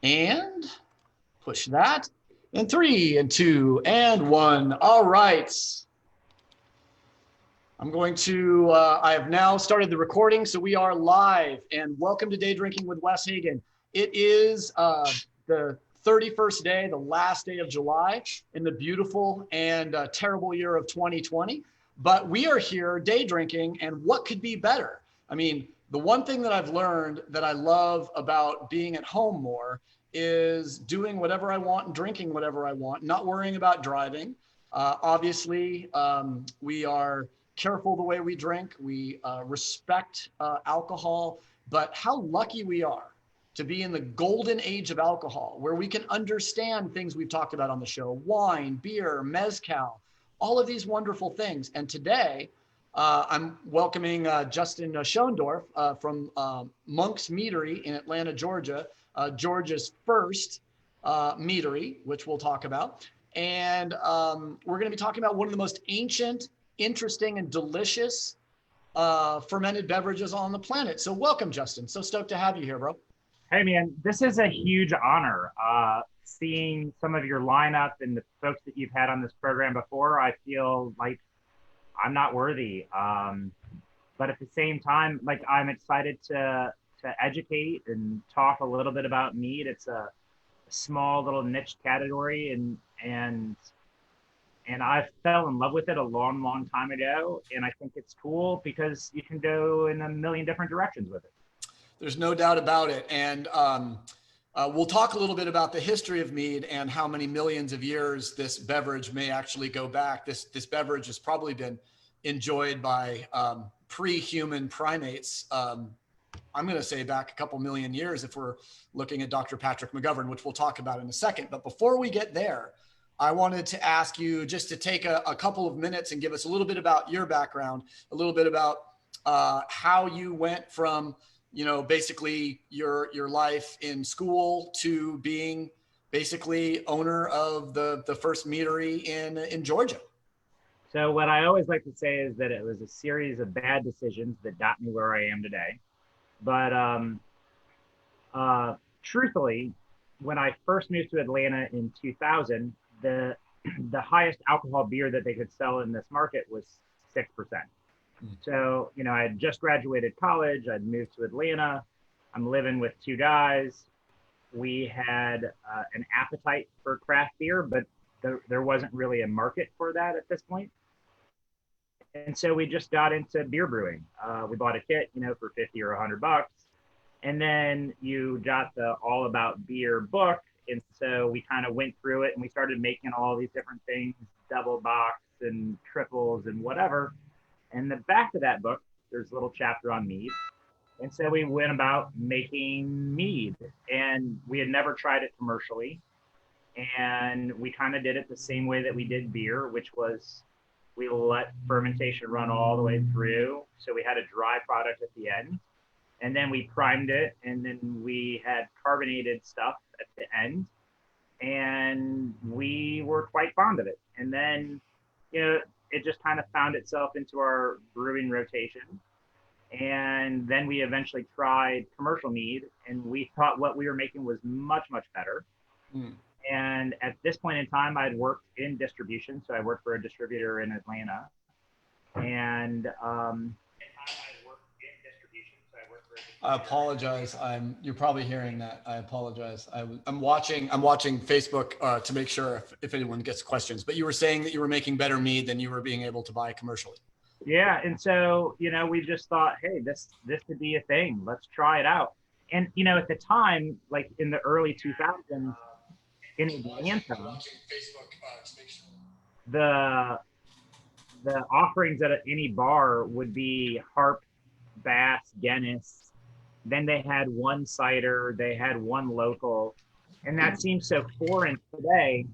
And push that. And 3 and 2 and 1. All right. I have now started the recording, so we are live. And welcome to Day Drinking with Wes Hagen. It is the 31st day, the last day of July in the beautiful and terrible year of 2020. But we are here day drinking, and what could be better? I mean, the one thing that I've learned that I love about being at home more is doing whatever I want and drinking whatever I want, not worrying about driving. Obviously, we are careful the way we drink. We respect alcohol, but how lucky we are to be in the golden age of alcohol, where we can understand things we've talked about on the show: wine, beer, mezcal, all of these wonderful things. And today, I'm welcoming Justin Schoendorf from Monk's Meadery in Atlanta, Georgia, Georgia's first meadery, which we'll talk about. And we're going to be talking about one of the most ancient, interesting, and delicious fermented beverages on the planet. So welcome, Justin. So stoked to have you here, bro. Hey man, this is a huge honor. Seeing some of your lineup and the folks that you've had on this program before, I feel like I'm not worthy. But at the same time, like I'm excited to educate and talk a little bit about mead. It's a small little niche category, and I fell in love with it a long, long time ago. And I think it's cool because you can go in a million different directions with it. There's no doubt about it. And we'll talk a little bit about the history of mead and how many millions of years this beverage may actually go back. This beverage has probably been enjoyed by pre-human primates. I'm going to say back a couple million years if we're looking at Dr. Patrick McGovern, which we'll talk about in a second. But before we get there, I wanted to ask you just to take a couple of minutes and give us a little bit about your background, a little bit about how you went from, basically your life in school to being basically owner of the first meadery in Georgia. So what I always like to say is that it was a series of bad decisions that got me where I am today. But truthfully, when I first moved to Atlanta in 2000, the highest alcohol beer that they could sell in this market was 6%. So, I had just graduated college. I'd moved to Atlanta. I'm living with two guys. We had an appetite for craft beer, but there wasn't really a market for that at this point. And so we just got into beer brewing. We bought a kit, for 50 or $100. And then you got the All About Beer book. And so we kind of went through it and we started making all these different things, double box and triples and whatever. And the back of that book, there's a little chapter on mead. And so we went about making mead, and we had never tried it commercially. And we kind of did it the same way that we did beer, which was we let fermentation run all the way through. So we had a dry product at the end, and then we primed it, and then we had carbonated stuff at the end. And we were quite fond of it. And then, it just kind of found itself into our brewing rotation. And then we eventually tried commercial mead, and we thought what we were making was much, much better. Mm. And at this point in time, I'd worked in distribution. So I worked for a distributor in Atlanta. And I apologize. You're probably hearing that. I apologize. I'm watching Facebook to make sure if anyone gets questions. But you were saying that you were making better mead than you were being able to buy commercially. Yeah, and so we just thought, hey, this could be a thing. Let's try it out. And at the time, like in the early 2000s, in Atlanta, the offerings at any bar would be Harp, Bass, Guinness. Then they had one cider, they had one local, and that seems so foreign today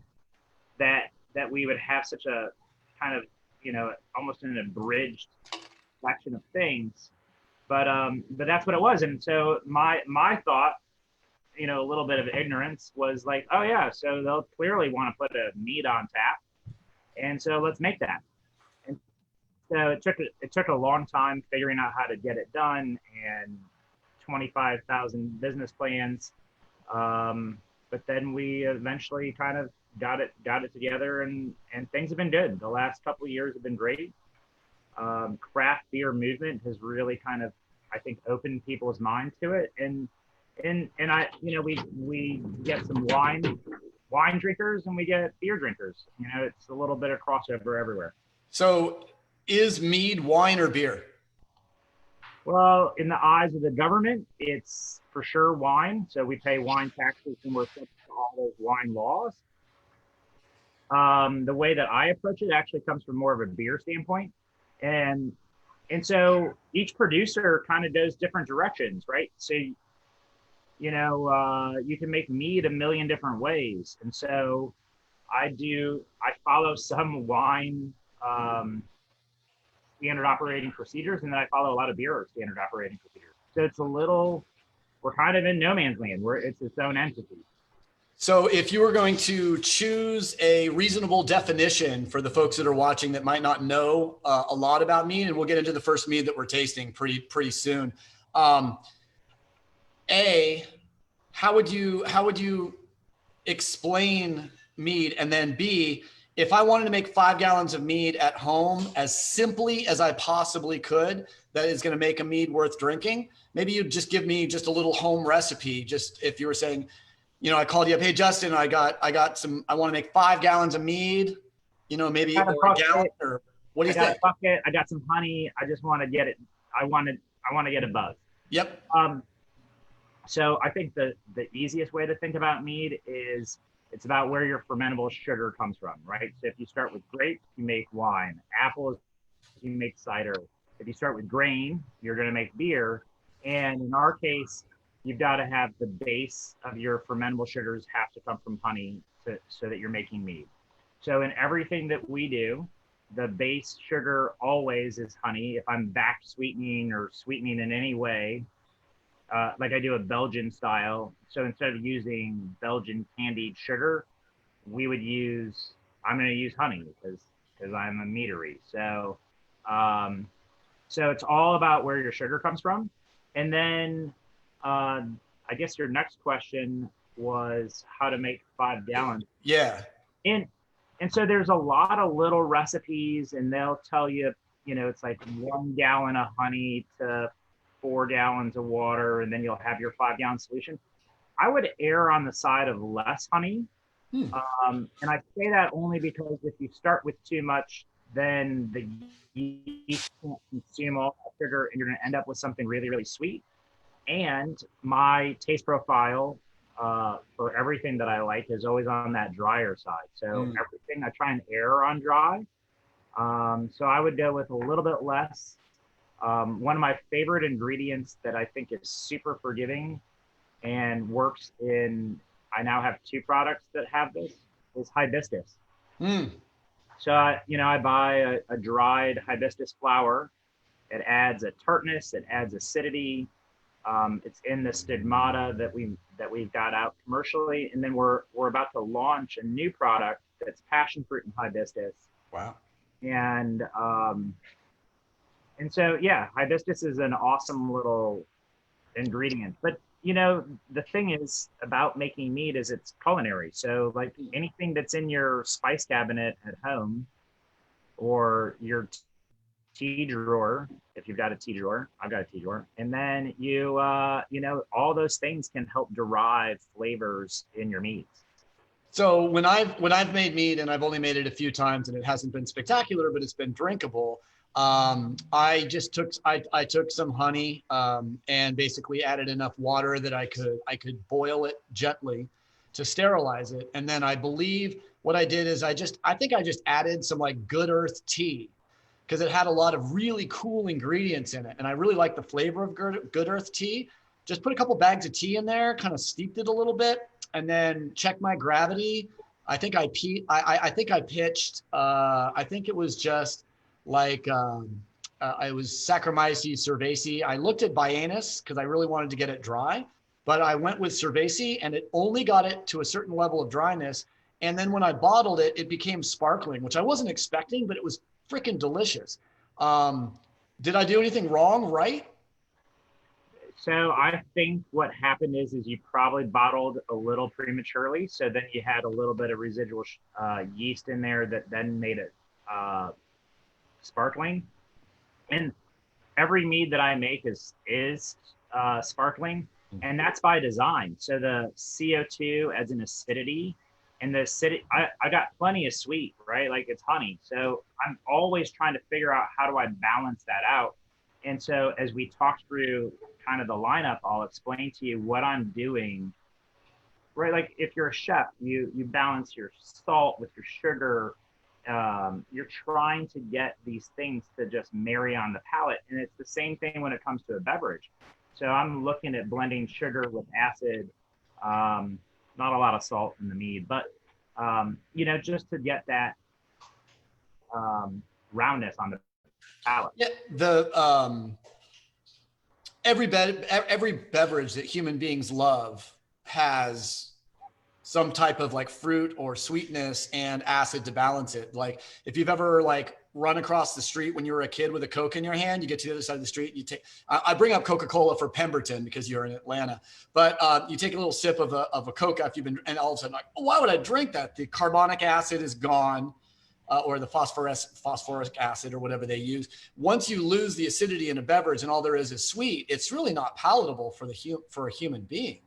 that we would have such a kind of almost an abridged collection of things. But that's what it was. And so my thought, a little bit of ignorance, was like, oh yeah, so they'll clearly want to put a mead on tap, and so let's make that. And so it took a long time figuring out how to get it done, and 25,000 business plans. But then we eventually kind of got it together, and things have been good. The last couple of years have been great. Craft beer movement has really kind of, I think, opened people's minds to it, and I, we get some wine drinkers and we get beer drinkers. It's a little bit of crossover everywhere. So is mead wine or beer? Well, in the eyes of the government, it's for sure wine. So we pay wine taxes and we're subject to all those wine laws. The way that I approach it actually comes from more of a beer standpoint. And so each producer kind of goes different directions, right? So, you can make mead a million different ways. And so I follow some wine standard operating procedures, and then I follow a lot of beer standard operating procedures. So we're kind of in no man's land where it's its own entity. So if you were going to choose a reasonable definition for the folks that are watching that might not know a lot about mead, and we'll get into the first mead that we're tasting pretty soon. How would you explain mead? And then B, if I wanted to make 5 gallons of mead at home as simply as I possibly could, that is going to make a mead worth drinking, maybe you'd just give me just a little home recipe. Just if you were saying, I called you up, hey, Justin, I want to make 5 gallons of mead, maybe or a gallon, or what do you think? Bucket, I got some honey. I just want to get it. I want to get a buzz. Yep. So I think the easiest way to think about mead is it's about where your fermentable sugar comes from, right? So if you start with grapes, you make wine. Apples, you make cider. If you start with grain, you're going to make beer. And in our case, you've got to have the base of your fermentable sugars have to come from honey so that you're making mead. So in everything that we do, the base sugar always is honey. If I'm back sweetening or sweetening in any way, like I do a Belgian style. So instead of using Belgian candied sugar, I'm going to use honey because I'm a Meadery. So it's all about where your sugar comes from. And then I guess your next question was how to make 5 gallons. Yeah. And so there's a lot of little recipes, and they'll tell you, it's like 1 gallon of honey to 4 gallons of water, and then you'll have your 5 gallon solution. I would err on the side of less honey. And I say that only because if you start with too much, then the yeast can't consume all that sugar, and you're going to end up with something really, really sweet. And my taste profile for everything that I like is always on that drier side. So everything I try and err on dry. So I would go with a little bit less. One of my favorite ingredients that I think is super forgiving and works I now have 2 products that have this, is hibiscus. So, I buy a dried hibiscus flower. It adds a tartness, it adds acidity. It's in the stigmata that we've got out commercially. And then we're about to launch a new product that's passion fruit and hibiscus. Wow. And so, yeah, hibiscus is an awesome little ingredient. But, the thing is about making mead is it's culinary. So like anything that's in your spice cabinet at home or your tea drawer, if you've got a tea drawer, I've got a tea drawer. And then all those things can help derive flavors in your meads. So when I've made mead, and I've only made it a few times and it hasn't been spectacular, but it's been drinkable. I took some honey and basically added enough water that I could boil it gently to sterilize it. And then I believe what I did is I think I just added some like Good Earth tea because it had a lot of really cool ingredients in it. And I really like the flavor of Good Earth tea. Just put a couple bags of tea in there, kind of steeped it a little bit, and then checked my gravity. I think I pitched, I think it was just like, it was Saccharomyces cerevisiae. I looked at Bianus because I really wanted to get it dry, but I went with cerevisiae and it only got it to a certain level of dryness. And then when I bottled it, it became sparkling, which I wasn't expecting, but it was freaking delicious. Did I do anything wrong, right? So I think what happened is you probably bottled a little prematurely. So then you had a little bit of residual yeast in there that then made it uh, sparkling. And every mead that I make is sparkling, and that's by design. So the CO2 adds an acidity, and the acidity I got plenty of sweet, right? Like it's honey. So I'm always trying to figure out how do I balance that out. And so as we talk through kind of the lineup, I'll explain to you what I'm doing. Right, like if you're a chef, you balance your salt with your sugar. You're trying to get these things to just marry on the palate, and it's the same thing when it comes to a beverage. So I'm looking at blending sugar with acid, not a lot of salt in the mead, but just to get that roundness on the palate. Yeah, the every beverage that human beings love has some type of like fruit or sweetness and acid to balance it. Like if you've ever like run across the street when you were a kid with a Coke in your hand, you get to the other side of the street, you take, I bring up Coca-Cola for Pemberton because you're in Atlanta, but you take a little sip of a Coke after you've been, and all of a sudden like, oh, why would I drink that? The carbonic acid is gone. Or the phosphoric acid or whatever they use. Once you lose the acidity in a beverage and all there is sweet, it's really not palatable for a human being.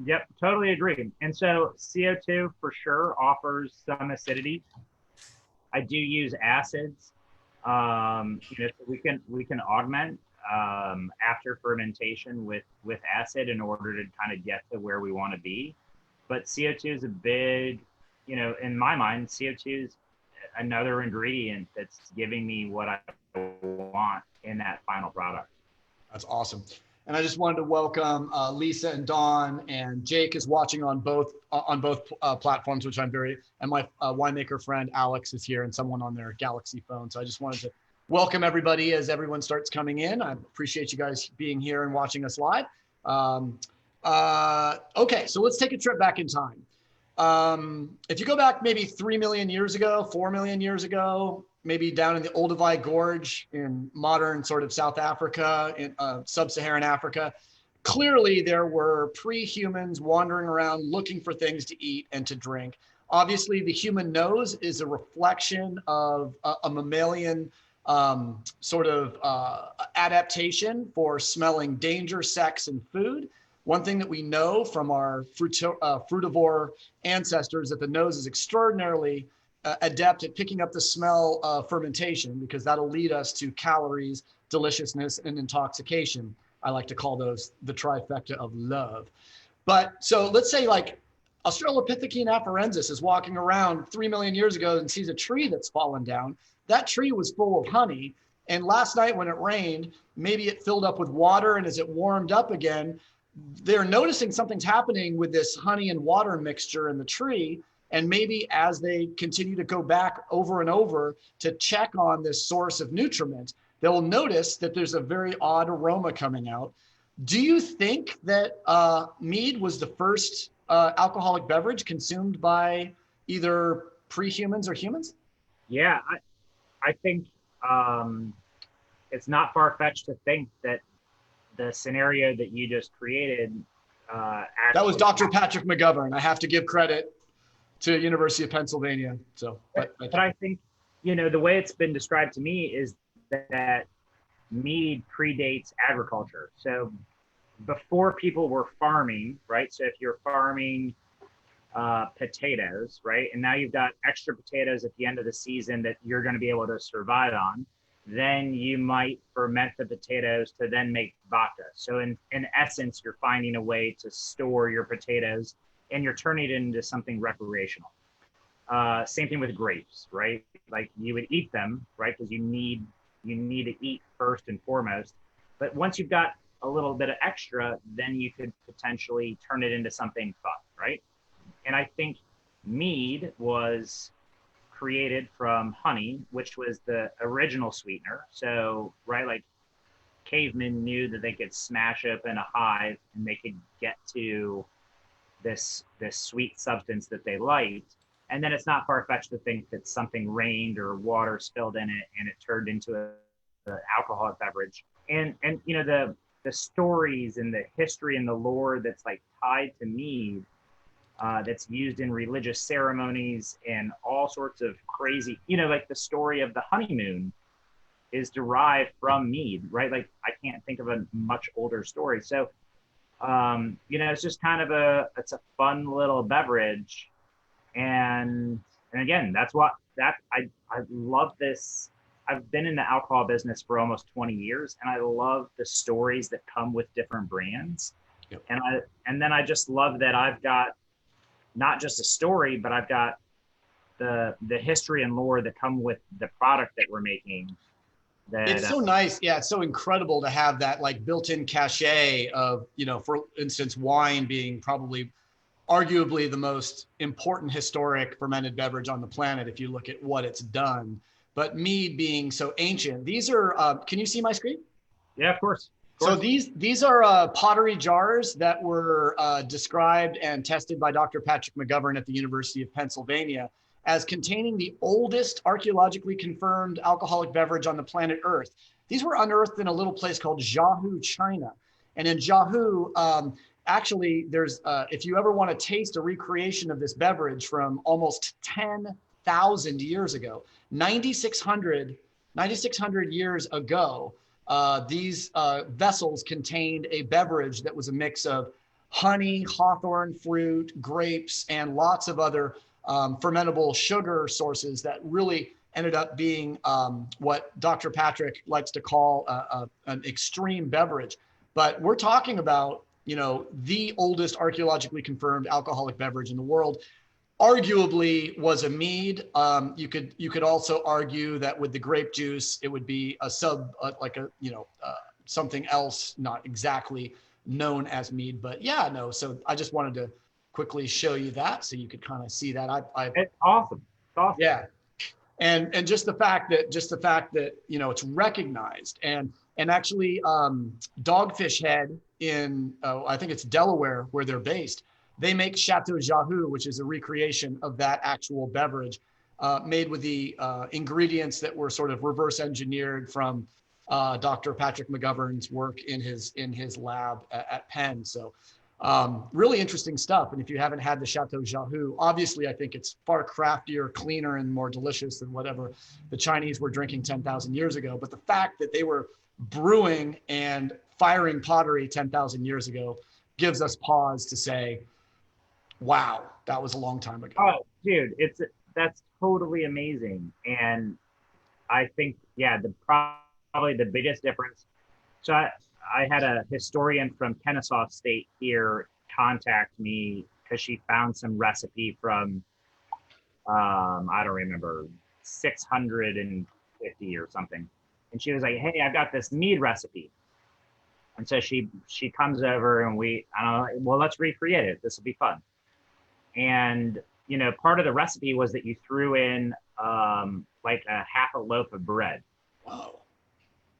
Yep, totally agree. And so CO2 for sure offers some acidity. I do use acids. So we can augment after fermentation with acid in order to kind of get to where we want to be. But CO2 is a big, in my mind, CO2 is another ingredient that's giving me what I want in that final product. That's awesome. And I just wanted to welcome Lisa and Dawn, and Jake is watching on both platforms, which I'm very, and my winemaker friend Alex is here, and someone on their Galaxy phone. So I just wanted to welcome everybody as everyone starts coming in. I appreciate you guys being here and watching us live. Okay, so let's take a trip back in time. If you go back maybe 3 million years ago, 4 million years ago, maybe down in the Olduvai Gorge in modern sort of South Africa, in sub-Saharan Africa, clearly there were pre-humans wandering around looking for things to eat and to drink. Obviously, the human nose is a reflection of a mammalian sort of adaptation for smelling danger, sex, and food. One thing that we know from our frutivore ancestors that the nose is extraordinarily adept at picking up the smell of fermentation, because that'll lead us to calories, deliciousness, and intoxication. I like to call those the trifecta of love. But so let's say like Australopithecine afarensis is walking around 3 million years ago and sees a tree that's fallen down. That tree was full of honey. And last night when it rained, maybe it filled up with water, and as it warmed up again, they're noticing something's happening with this honey and water mixture in the tree. And maybe as they continue to go back over and over to check on this source of nutriment, they'll notice that there's a very odd aroma coming out. Do you think that mead was the first alcoholic beverage consumed by either pre-humans or humans? Yeah, I think it's not far-fetched to think that the scenario that you just created that was Dr. Patrick McGovern. I have to give credit to University of Pennsylvania. So, but I think, the way it's been described to me is that mead predates agriculture. So before people were farming, right? So if you're farming potatoes, right? And now you've got extra potatoes at the end of the season that you're going to be able to survive on. Then you might ferment the potatoes to then make vodka. So in essence, you're finding a way to store your potatoes and you're turning it into something recreational. Same thing with grapes, right? Like you would eat them, right? Because you need to eat first and foremost. But once you've got a little bit of extra, then you could potentially turn it into something fun, right? And I think mead was created from honey, which was the original sweetener. So, right, like cavemen knew that they could smash open a hive and they could get to this sweet substance that they liked. And then it's not far-fetched to think that something rained or water spilled in it and it turned into an alcoholic beverage. And the stories and the history and the lore that's like tied to mead, that's used in religious ceremonies and all sorts of crazy, like the story of the honeymoon is derived from mead, right? Like I can't think of a much older story. So, it's just kind of it's a fun little beverage. And again, I love this. I've been in the alcohol business for almost 20 years, and I love the stories that come with different brands. Yep. And then I just love that I've got not just a story, but I've got the history and lore that come with the product that we're making. It's so nice. Yeah, it's so incredible to have that like built-in cachet of, for instance, wine being probably arguably the most important historic fermented beverage on the planet if you look at what it's done. But mead being so ancient. These are, can you see my screen? Yeah, of course. So these are pottery jars that were described and tested by Dr. Patrick McGovern at the University of Pennsylvania as containing the oldest archaeologically confirmed alcoholic beverage on the planet Earth. These were unearthed in a little place called Jiahu, China. And in Jiahu, actually, there's, if you ever want to taste a recreation of this beverage from almost 10,000 years ago, 9,600 years ago, these vessels contained a beverage that was a mix of honey, hawthorn fruit, grapes, and lots of other fermentable sugar sources that really ended up being what Dr. Patrick likes to call an extreme beverage. But we're talking about, the oldest archaeologically confirmed alcoholic beverage in the world. Arguably was a mead. You could also argue that with the grape juice, it would be something else, not exactly known as mead. But yeah, no. So I just wanted to quickly show you that so you could kind of see that. It's awesome. It's awesome. Yeah, and just the fact that it's recognized and actually Dogfish Head in I think it's Delaware where they're based. They make Chateau Jiahu, which is a recreation of that actual beverage, made with the ingredients that were sort of reverse engineered from Dr. Patrick McGovern's work in his lab at Penn. So really interesting stuff. And if you haven't had the Chateau Jiahu, obviously I think it's far craftier, cleaner, and more delicious than whatever the Chinese were drinking 10,000 years ago. But the fact that they were brewing and firing pottery 10,000 years ago gives us pause to say, wow, that was a long time ago. Oh, dude, that's totally amazing. And I think, probably the biggest difference. So I had a historian from Kennesaw State here contact me because she found some recipe from, I don't remember, 650 or something. And she was like, hey, I've got this mead recipe. And so she comes over and well, let's recreate it. This will be fun. And, part of the recipe was that you threw in like a half a loaf of bread. Wow.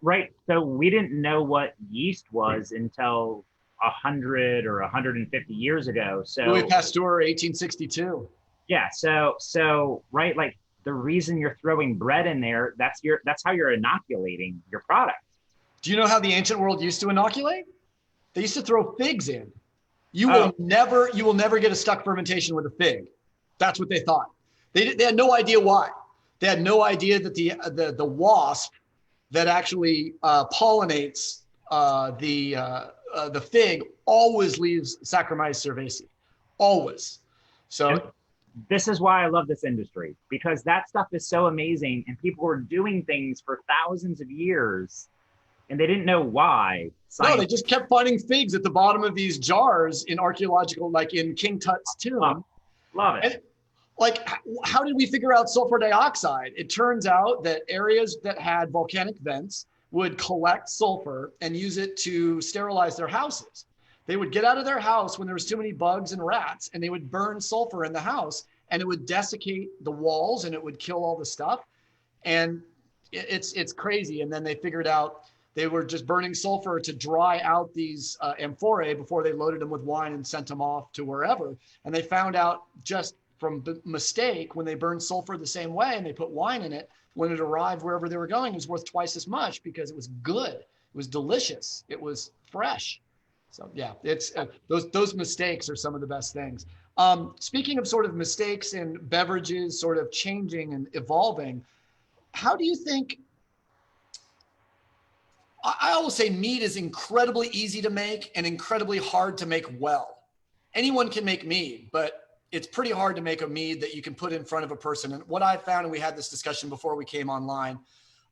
Right. So we didn't know what yeast was until 100 or 150 years ago. So Louis Pasteur, 1862. Yeah. So right. Like the reason you're throwing bread in there, that's how you're inoculating your product. Do you know how the ancient world used to inoculate? They used to throw figs in. You will never get a stuck fermentation with a fig. That's what they thought. They had no idea why. They had no idea that the wasp that actually pollinates the fig always leaves Saccharomyces cerevisiae, always. So and this is why I love this industry, because that stuff is so amazing, and people were doing things for thousands of years, and they didn't know why. No, they just kept finding figs at the bottom of these jars in archaeological, like in King Tut's tomb. Love it. And, like, how did we figure out sulfur dioxide? It turns out that areas that had volcanic vents would collect sulfur and use it to sterilize their houses. They would get out of their house when there was too many bugs and rats, and they would burn sulfur in the house, and it would desiccate the walls and it would kill all the stuff. And it's crazy. And then they figured out they were just burning sulfur to dry out these amphorae before they loaded them with wine and sent them off to wherever. And they found out just from mistake, when they burned sulfur the same way and they put wine in it, when it arrived wherever they were going, it was worth twice as much because it was good. was delicious. It was fresh. So yeah, it's those mistakes are some of the best things. Speaking of sort of mistakes and beverages sort of changing and evolving, how do you think, I always say mead is incredibly easy to make and incredibly hard to make well. Anyone can make mead, but it's pretty hard to make a mead that you can put in front of a person. And what I found, and we had this discussion before we came online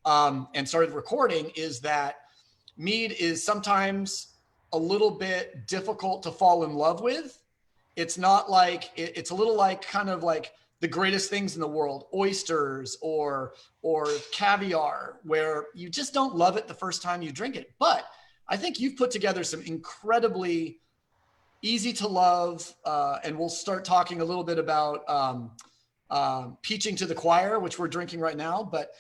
and started recording, is that mead is sometimes a little bit difficult to fall in love with. It's not like, it's a little like kind of like the greatest things in the world, oysters or caviar, where you just don't love it the first time you drink it. But I think you've put together some incredibly easy to love, and we'll start talking a little bit about peaching to the choir, which we're drinking right now. But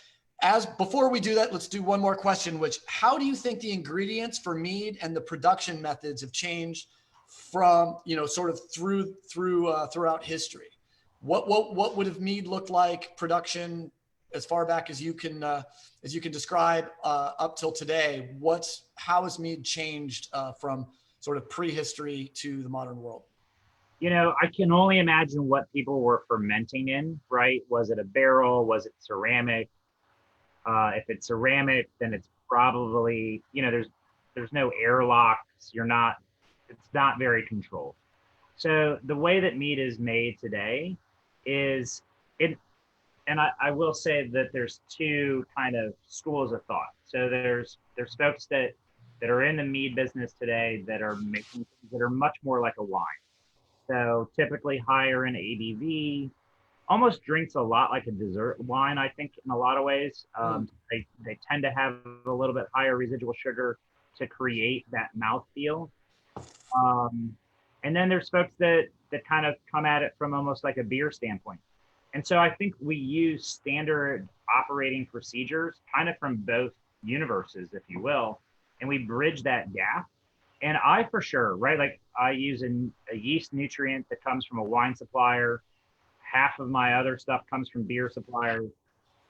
before we do that, let's do one more question, which, how do you think the ingredients for mead and the production methods have changed from, sort of throughout history? What would have mead looked like production as far back as you can describe up till today? How has mead changed from sort of prehistory to the modern world? I can only imagine what people were fermenting in, right? Was it a barrel? Was it ceramic? If it's ceramic, then it's probably, there's no airlocks. It's not very controlled. So the way that mead is made today is and I will say that there's two kind of schools of thought. So there's folks that are in the mead business today that are making things that are much more like a wine. So typically higher in ABV, almost drinks a lot like a dessert wine, I think, in a lot of ways. They tend to have a little bit higher residual sugar to create that mouthfeel. And then there's folks that kind of come at it from almost like a beer standpoint. And so I think we use standard operating procedures kind of from both universes, if you will, and we bridge that gap. And I, for sure, right, like I use a yeast nutrient that comes from a wine supplier. Half of my other stuff comes from beer suppliers.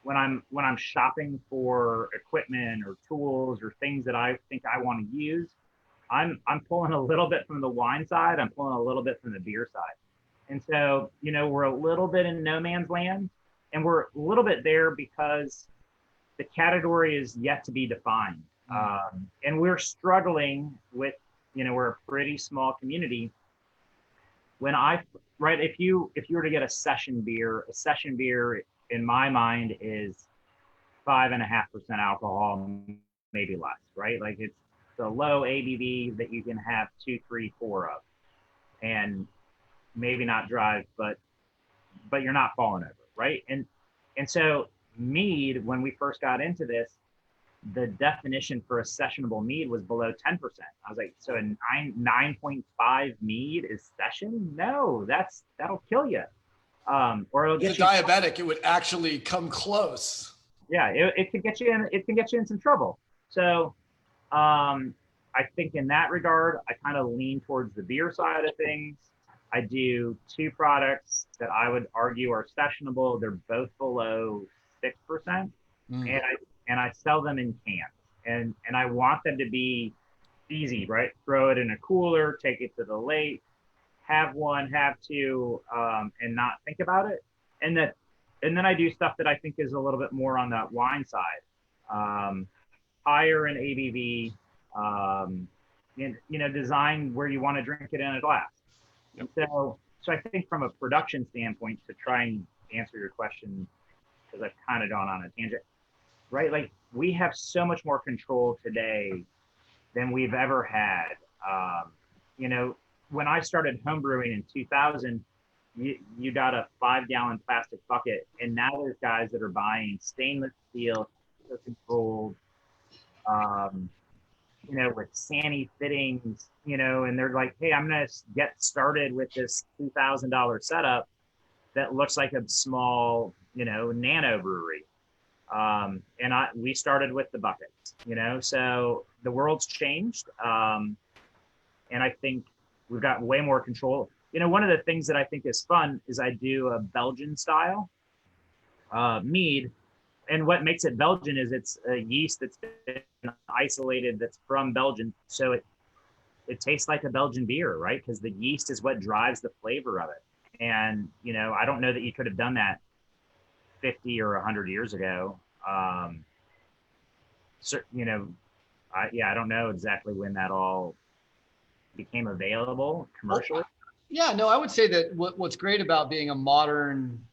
When I'm shopping for equipment or tools or things that I think I want to use, I'm pulling a little bit from the wine side. I'm pulling a little bit from the beer side. And so, we're a little bit in no man's land, and we're a little bit there because the category is yet to be defined. And we're struggling with, we're a pretty small community. If you were to get a session beer in my mind is 5.5% alcohol, maybe less, right? Like it's the low ABV that you can have 2, 3, 4 of, and maybe not drive, but you're not falling over, right? And so mead, when we first got into this, the definition for a sessionable mead was below 10%. I was like, so a 9.5 mead is session? No, that'll kill you. Or it'll get you. As a diabetic, it would actually come close. Yeah, it can get you in some trouble. So I think in that regard, I kind of lean towards the beer side of things. I do 2 products that I would argue are sessionable. They're both below 6%, and I sell them in cans. And I want them to be easy, right? Throw it in a cooler, take it to the lake, have 1, have 2, and not think about it. And then I do stuff that I think is a little bit more on that wine side, higher in ABV, and design where you want to drink it in a glass. Yep. So I think from a production standpoint, to try and answer your question, because I've kind of gone on a tangent, right? Like we have so much more control today than we've ever had. When I started homebrewing in 2000, you got a 5-gallon plastic bucket, and now there's guys that are buying stainless steel, controlled, with Sani fittings, and they're like, hey, I'm going to get started with this $2,000 setup that looks like a small, nano brewery. And we started with the buckets, so the world's changed. And I think we've got way more control. One of the things that I think is fun is I do a Belgian style mead, and what makes it Belgian is it's a yeast that's been isolated, that's from Belgium, so it tastes like a Belgian beer, right? Because the yeast is what drives the flavor of it. And I don't know that you could have done that 50 or 100 years ago. So I don't know exactly when that all became available commercially. Yeah, no, I would say that what's great about being a modern,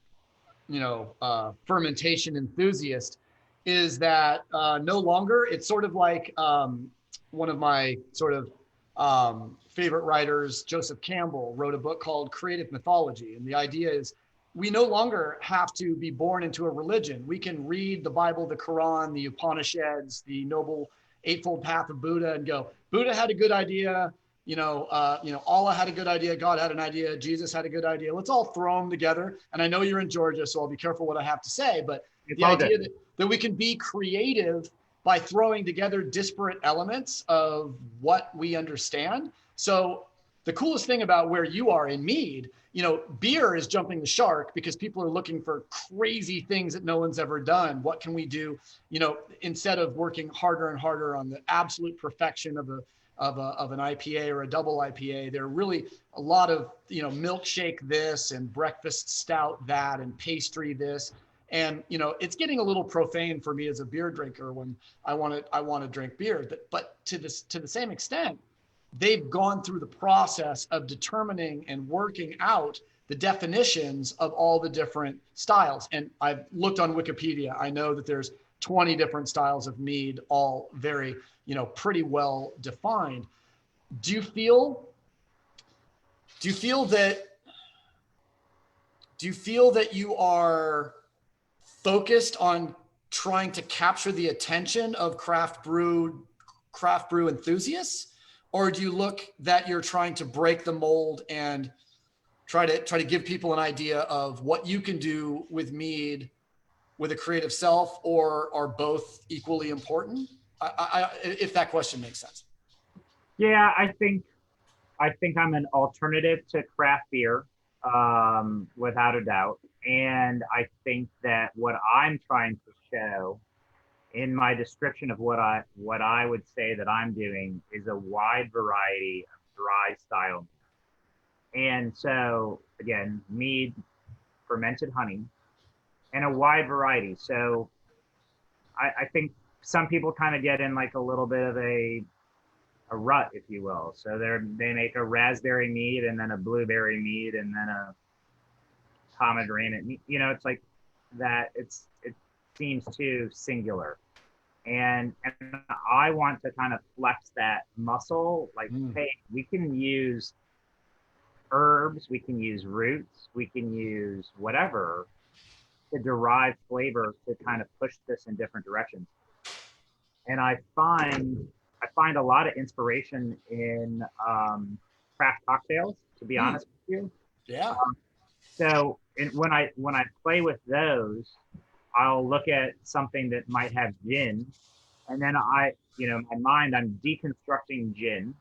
fermentation enthusiast is that no longer it's sort of like one of my sort of favorite writers, Joseph Campbell, wrote a book called Creative Mythology. And the idea is we no longer have to be born into a religion. We can read the Bible, the Quran, the Upanishads, the Noble Eightfold Path of Buddha and go, Buddha had a good idea. Allah had a good idea. God had an idea. Jesus had a good idea. Let's all throw them together. And I know you're in Georgia, so I'll be careful what I have to say, but the idea that we can be creative by throwing together disparate elements of what we understand. So the coolest thing about where you are in Mead, beer is jumping the shark because people are looking for crazy things that no one's ever done. What can we do, instead of working harder and harder on the absolute perfection of an IPA or a double IPA? There are really a lot of, milkshake this and breakfast stout that and pastry this. And, it's getting a little profane for me as a beer drinker when I want to drink beer. But to the same extent, they've gone through the process of determining and working out the definitions of all the different styles. And I've looked on Wikipedia. I know that there's 20 different styles of mead, all very, pretty well defined. Do you feel that you are focused on trying to capture the attention of craft brew enthusiasts, or do you look that you're trying to break the mold and try to give people an idea of what you can do with mead with a creative self, or are both equally important? If that question makes sense. Yeah, I think I'm an alternative to craft beer, without a doubt. And I think that what I'm trying to show in my description of what I would say that I'm doing is a wide variety of dry style. And so again, mead, fermented honey, and a wide variety. So I think some people kind of get in like a little bit of a rut, if you will. So they make a raspberry mead and then a blueberry mead and then a pomegranate mead. It's like that. It seems too singular. And I want to kind of flex that muscle. Like, hey, we can use herbs, we can use roots, we can use whatever to derive flavor to kind of push this in different directions. And I find a lot of inspiration in craft cocktails, to be honest with you. Yeah. So when I play with those, I'll look at something that might have gin, and then in my mind, I'm deconstructing gin,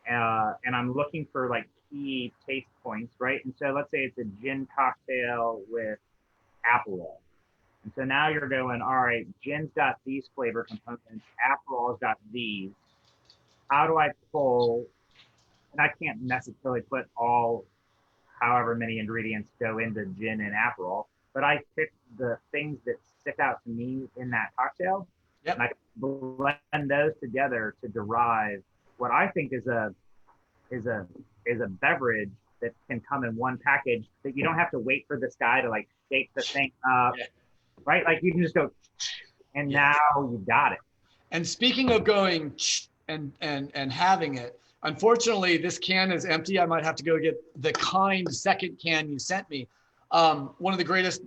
and I'm looking for like key taste points, right? And so let's say it's a gin cocktail with Aperol. And so now you're going, all right, gin's got these flavor components, Aperol's got these. How do I pull, and I can't necessarily put all however many ingredients go into gin and Aperol, but I pick the things that stick out to me in that cocktail. Yep. And I blend those together to derive what I think is a beverage that can come in one package, that you don't have to wait for this guy to like shake the thing up, right? Like you can just go, and now you got it. And speaking of going and having it, unfortunately, this can is empty. I might have to go get the kind second can you sent me. One of the greatest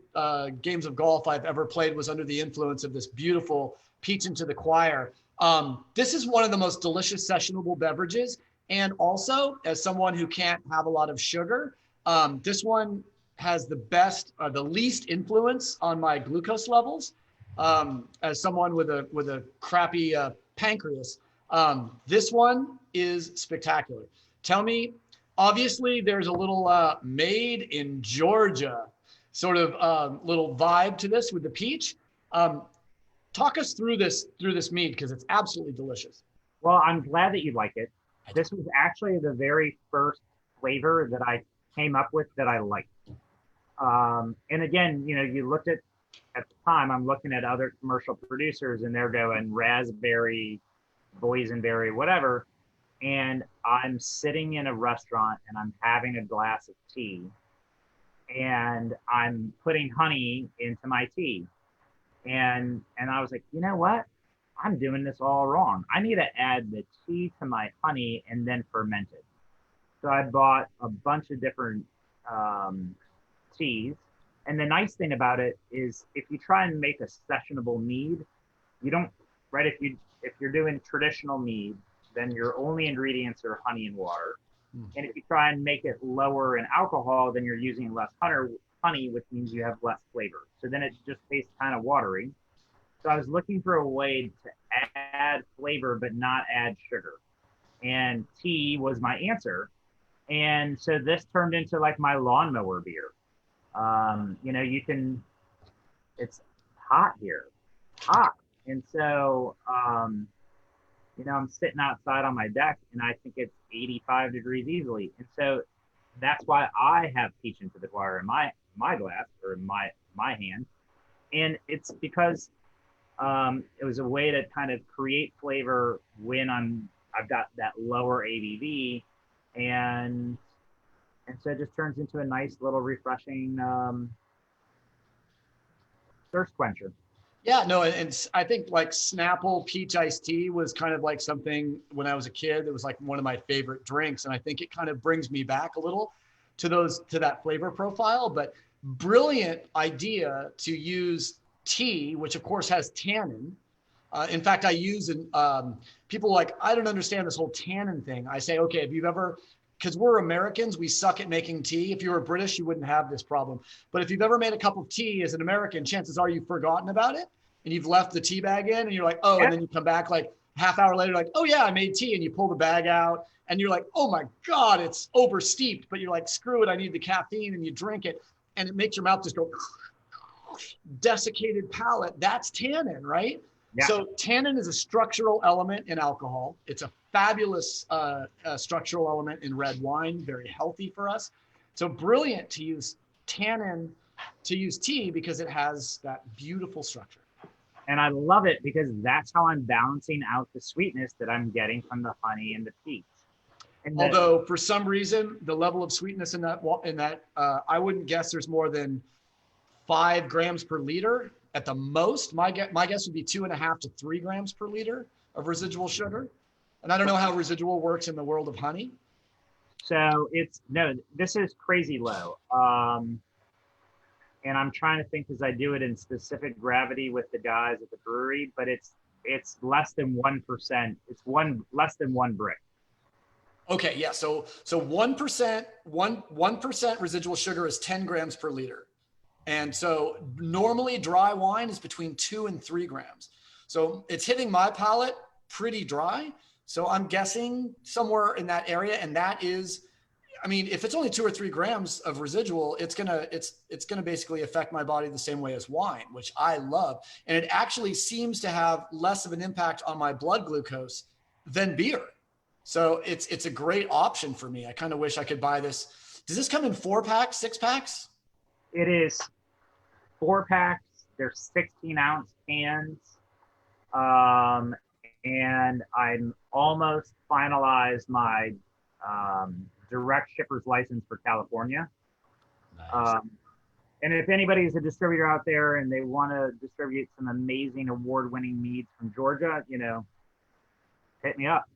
games of golf I've ever played was under the influence of this beautiful Peach into the Choir. This is one of the most delicious sessionable beverages. And also, as someone who can't have a lot of sugar, this one has the least influence on my glucose levels. As someone with a crappy pancreas, this one is spectacular. Tell me, obviously, there's a little made in Georgia sort of little vibe to this with the peach. Um, Talk us through this mead because it's absolutely delicious. Well, I'm glad that you like it. This was actually the very first flavor that I came up with that I liked. And again, you looked at the time, I'm looking at other commercial producers and they're going raspberry, boysenberry, whatever. And I'm sitting in a restaurant and I'm having a glass of tea and I'm putting honey into my tea. And I was like, you know what? I'm doing this all wrong. I need to add the tea to my honey and then ferment it. So I bought a bunch of different teas. And the nice thing about it is if you try and make a sessionable mead, you don't, right? If you're doing traditional mead, then your only ingredients are honey and water. And if you try and make it lower in alcohol, then you're using less honey, which means you have less flavor. So then it just tastes kind of watery. So I was looking for a way to add flavor but not add sugar. And tea was my answer. And so this turned into like my lawnmower beer. It's hot here, hot. And so, I'm sitting outside on my deck and I think it's 85 degrees easily. And so that's why I have peach into the choir in my glass or in my hand. And it's because it was a way to kind of create flavor when I've got that lower ABV, and so it just turns into a nice little refreshing thirst quencher. Yeah, no, and I think like Snapple peach iced tea was kind of like something when I was a kid. It was like one of my favorite drinks, and I think it kind of brings me back a little to that flavor profile. But brilliant idea to use tea, which of course has tannin. In fact, I use people like, I don't understand this whole tannin thing. I say, okay, if you've ever, because we're Americans, we suck at making tea. If you were British, you wouldn't have this problem. But if you've ever made a cup of tea as an American, chances are you've forgotten about it and you've left the tea bag in and you're like, oh, Yeah. And then you come back like half hour later, like, oh yeah, I made tea, and you pull the bag out and you're like, oh my God, it's over steeped, but you're like, screw it, I need the caffeine, and you drink it and it makes your mouth just go desiccated palate. That's tannin, right? Yeah. So tannin is a structural element in alcohol. It's a fabulous structural element in red wine, very healthy for us. So brilliant to use tannin to use tea because it has that beautiful structure. And I love it because that's how I'm balancing out the sweetness that I'm getting from the honey and the peach. Although for some reason, the level of sweetness in that I wouldn't guess there's more than 5 grams per liter at the most. My guess would be 2.5 to 3 grams per liter of residual sugar. And I don't know how residual works in the world of honey. So this is crazy low. And I'm trying to think as I do it in specific gravity with the guys at the brewery, but it's less than 1%. It's less than 1 brick. Okay, yeah. So 1% residual sugar is 10 grams per liter. And so normally dry wine is between 2 and 3 grams. So it's hitting my palate pretty dry. So I'm guessing somewhere in that area. And that is, I mean, if it's only 2 or 3 grams of residual, it's gonna basically affect my body the same way as wine, which I love. And it actually seems to have less of an impact on my blood glucose than beer. So it's a great option for me. I kind of wish I could buy this. Does this come in 4-packs, 6-packs? It is 4-packs. They're 16-ounce cans. And I'm almost finalized my direct shipper's license for California. Nice. And if anybody's a distributor out there and they want to distribute some amazing award-winning meads from Georgia, hit me up.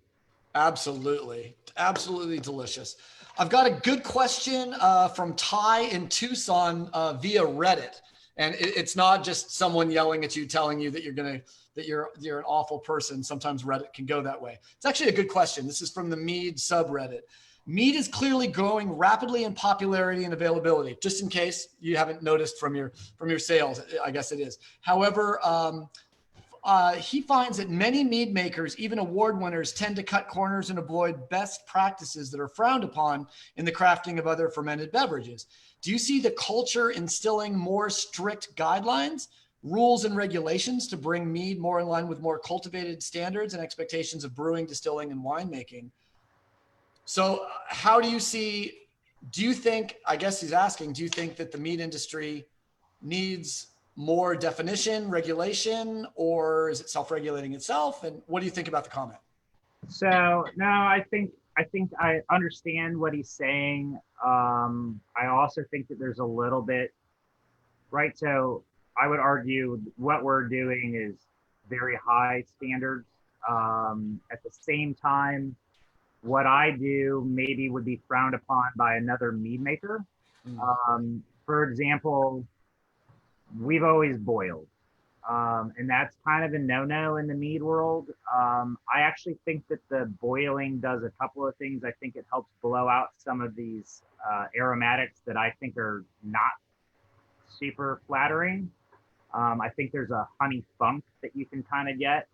Absolutely. Absolutely delicious. I've got a good question from Ty in Tucson via Reddit. And it's not just someone yelling at you, telling you that you're an awful person. Sometimes Reddit can go that way. It's actually a good question. This is from the Mead subreddit. Mead is clearly growing rapidly in popularity and availability. Just in case you haven't noticed from your sales, I guess it is. However, he finds that many mead makers, even award winners, tend to cut corners and avoid best practices that are frowned upon in the crafting of other fermented beverages. Do you see the culture instilling more strict guidelines? rules and regulations to bring mead more in line with more cultivated standards and expectations of brewing, distilling, and winemaking. So how do you see, do you think, I guess he's asking, do you think that the mead industry needs more definition, regulation, or is it self-regulating itself? And what do you think about the comment? So no, I think I understand what he's saying. I also think that there's a little bit, right? So I would argue what we're doing is very high standards. At the same time, what I do maybe would be frowned upon by another mead maker. For example, we've always boiled. And that's kind of a no-no in the mead world. I actually think that the boiling does a couple of things. I think it helps blow out some of these aromatics that I think are not super flattering. I think there's a honey funk that you can kind of get.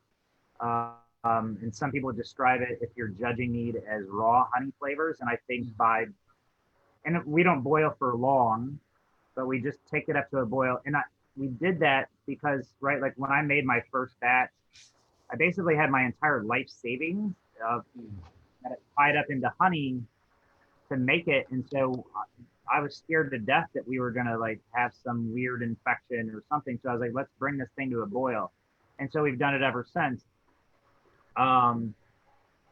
And some people describe it, if you're judging mead, as raw honey flavors. And I think and we don't boil for long, but we just take it up to a boil. And we did that because, right, like when I made my first batch, I basically had my entire life savings tied up into honey to make it. And so I was scared to death that we were going to like have some weird infection or something. So I was like, let's bring this thing to a boil. And so we've done it ever since. And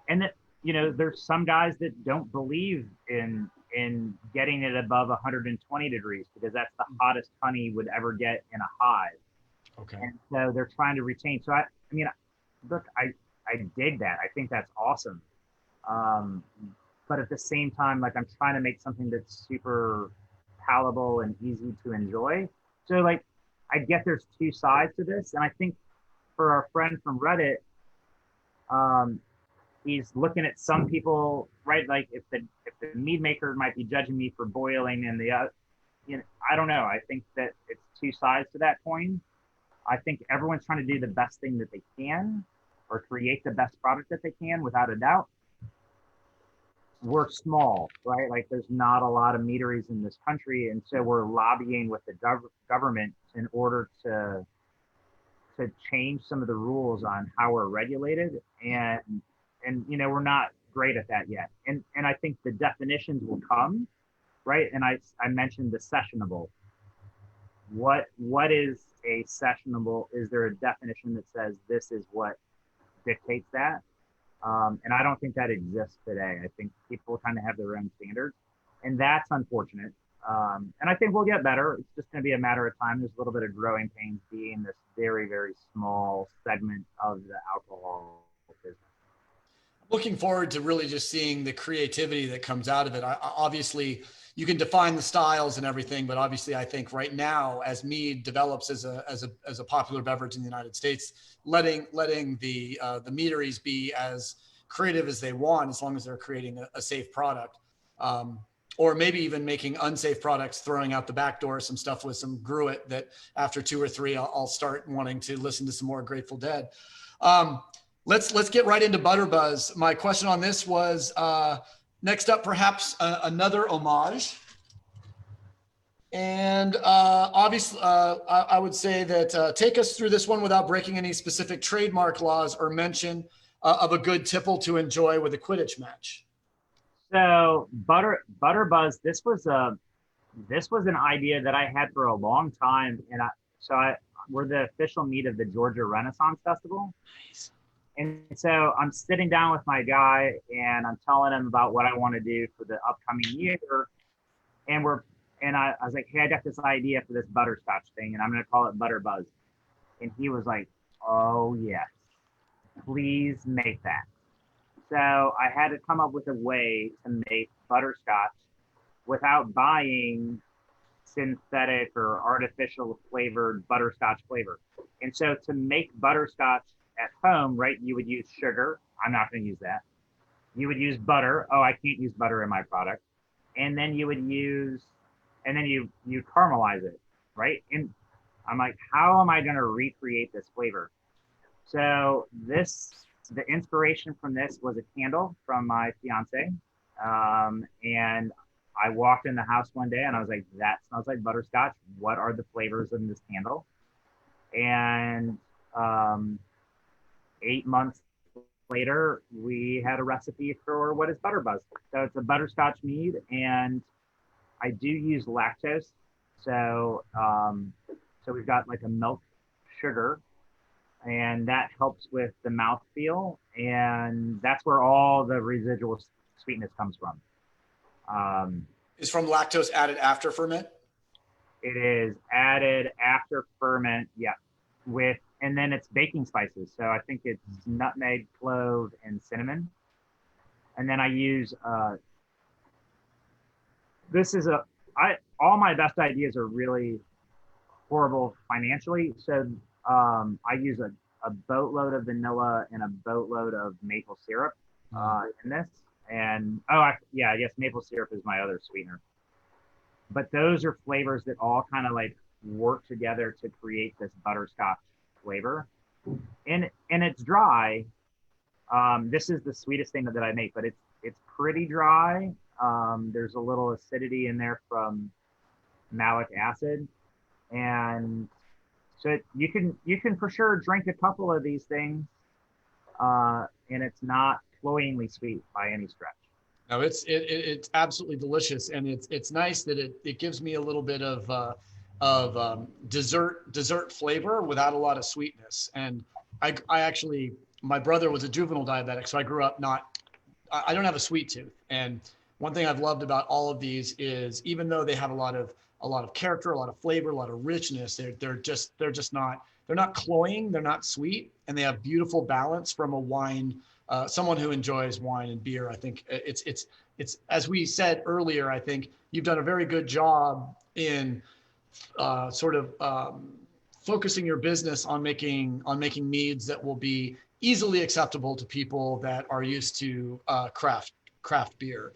that, there's some guys that don't believe in getting it above 120 degrees because that's the hottest honey would ever get in a hive. Okay. And so they're trying to retain. So I mean, look, I dig that. I think that's awesome. But at the same time, like I'm trying to make something that's super palatable and easy to enjoy. So like, I get there's two sides to this. And I think for our friend from Reddit, he's looking at some people, right? Like if the mead maker might be judging me for boiling and I don't know. I think that it's two sides to that coin. I think everyone's trying to do the best thing that they can or create the best product that they can, without a doubt. We're small, right? Like there's not a lot of meaderies in this country. And so we're lobbying with the government in order to change some of the rules on how we're regulated. And we're not great at that yet. And I think the definitions will come, right? And I mentioned the sessionable. What is a sessionable? Is there a definition that says this is what dictates that? And I don't think that exists today. I think people kind of have their own standards, and that's unfortunate. And I think we'll get better. It's just going to be a matter of time. There's a little bit of growing pains being this very, very small segment of the alcohol business. Looking forward to really just seeing the creativity that comes out of it. Obviously, you can define the styles and everything, but obviously, I think right now, as mead develops as a popular beverage in the United States, letting the meaderies be as creative as they want, as long as they're creating a safe product, or maybe even making unsafe products, throwing out the back door some stuff with some gruit that after 2 or 3, I'll start wanting to listen to some more Grateful Dead. Let's get right into Butterbuzz. My question on this was, next up, perhaps another homage. And obviously, I would say that take us through this one without breaking any specific trademark laws or mention of a good tipple to enjoy with a Quidditch match. So Butterbuzz, this was an idea that I had for a long time, and we're the official mead of the Georgia Renaissance Festival. Nice. And so I'm sitting down with my guy and I'm telling him about what I want to do for the upcoming year. And I was like, hey, I got this idea for this butterscotch thing and I'm going to call it Butterbuzz. And he was like, oh yes, please make that. So I had to come up with a way to make butterscotch without buying synthetic or artificial flavored butterscotch flavor. And so to make butterscotch at home, right, you would use sugar. I'm not going to use that. You would use butter. Oh, I can't use butter in my product. And then you caramelize it, right? And I'm like, how am I going to recreate this flavor? So the inspiration from this was a candle from my fiance. And I walked in the house one day and I was like, that smells like butterscotch. What are the flavors in this candle? And 8 months later, we had a recipe for what is Butterbuzz. So it's a butterscotch mead, and I do use lactose. So so we've got like a milk sugar, and that helps with the mouthfeel, and that's where all the residual sweetness comes from. Is from lactose added after ferment? It is added after ferment, yeah, with, and then it's baking spices. So I think it's nutmeg, clove, and cinnamon. And then I use this is a I all my best ideas are really horrible financially. So I use a boatload of vanilla and a boatload of maple syrup in this. And yeah, I guess maple syrup is my other sweetener. But those are flavors that all kind of like work together to create this butterscotch flavor. And it's dry. This is the sweetest thing that I make, but it's pretty dry. There's a little acidity in there from malic acid, and so you can for sure drink a couple of these things, and it's not cloyingly sweet by any stretch. No, it's absolutely delicious, and it's nice that it gives me a little bit of dessert flavor without a lot of sweetness. And I actually, my brother was a juvenile diabetic, so I grew up I don't have a sweet tooth. And one thing I've loved about all of these is, even though they have a lot of character, a lot of flavor, a lot of richness, they're not cloying, they're not sweet, and they have beautiful balance from a wine. Someone who enjoys wine and beer, I think it's as we said earlier, I think you've done a very good job in sort of focusing your business on making meads that will be easily acceptable to people that are used to craft beer.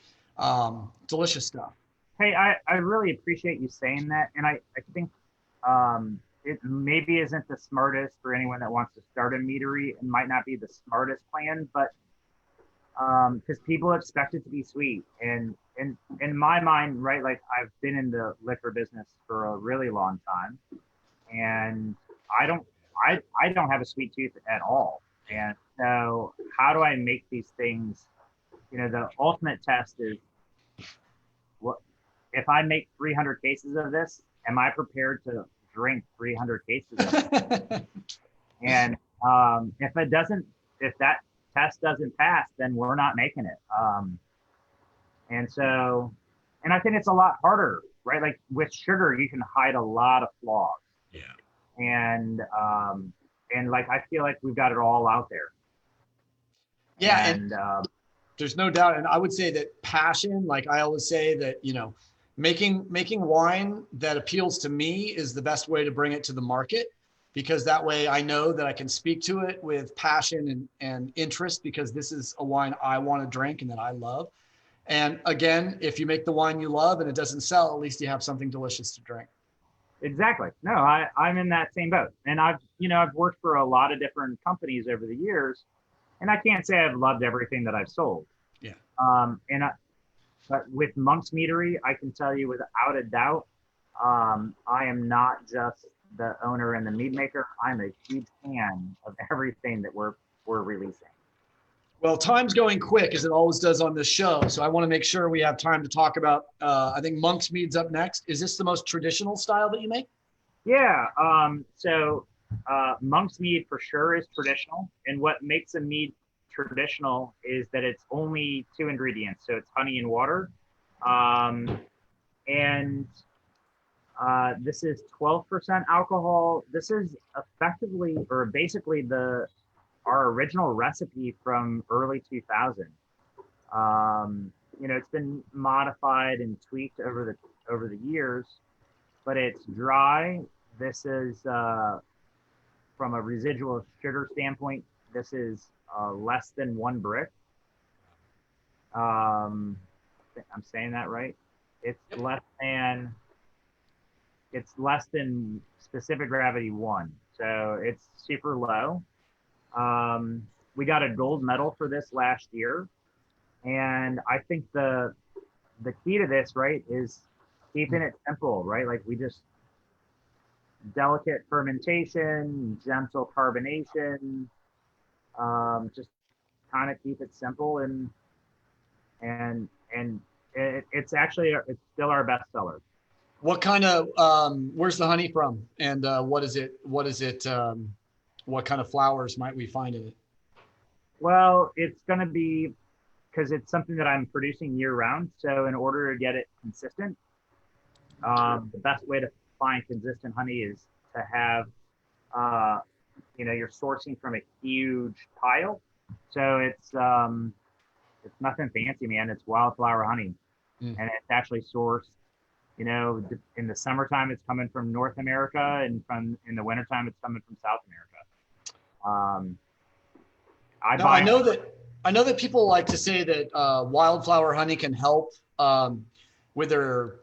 Delicious stuff. Hey, I really appreciate you saying that, and I think it maybe isn't the smartest for anyone that wants to start a meadery. It might not be the smartest plan, but because people expect it to be sweet, and in my mind, right, like I've been in the liquor business for a really long time, and I don't have a sweet tooth at all. And so how do I make these things, the ultimate test is, what if I make 300 cases of this, am I prepared to drink 300 cases of it? And if that test doesn't pass, then we're not making it. And I think it's a lot harder, right? Like with sugar, you can hide a lot of flaws. Yeah. And like I feel like we've got it all out there. Yeah, and there's no doubt. And I would say that passion, like I always say that, making wine that appeals to me is the best way to bring it to the market, because that way I know that I can speak to it with passion and interest, because this is a wine I want to drink and that I love. And again, if you make the wine you love and it doesn't sell, at least you have something delicious to drink. Exactly. No, I'm in that same boat. And I've worked for a lot of different companies over the years, and I can't say I've loved everything that I've sold. Yeah. But with Monk's Meadery, I can tell you without a doubt, I am not just the owner and the mead maker. I'm a huge fan of everything that we're releasing. Well, time's going quick, as it always does on this show. So I want to make sure we have time to talk about, I think Monk's Mead's up next. Is this the most traditional style that you make? Yeah. So Monk's Mead for sure is traditional. And what makes a mead traditional is that it's only 2 ingredients. So it's honey and water. And this is 12% alcohol. This is effectively, or basically, our original recipe from early 2000. It's been modified and tweaked over the years, but it's dry. This is from a residual sugar standpoint, this is less than 1 brick. I'm saying that right. It's less than specific gravity 1, so it's super low. We got a gold medal for this last year, and I think the key to this, right, is keeping it simple, right? Like delicate fermentation, gentle carbonation, just kind of keep it simple and it's actually it's still our best seller. What kind of where's the honey from, and what is it? What kind of flowers might we find in it? Well, it's going to be because it's something that I'm producing year round. So in order to get it consistent, the best way to find consistent honey is to have, you're sourcing from a huge pile. So it's nothing fancy, man. It's wildflower honey, and it's actually sourced. In the summertime, it's coming from North America, and in the wintertime, it's coming from South America. I know that people like to say that wildflower honey can help with their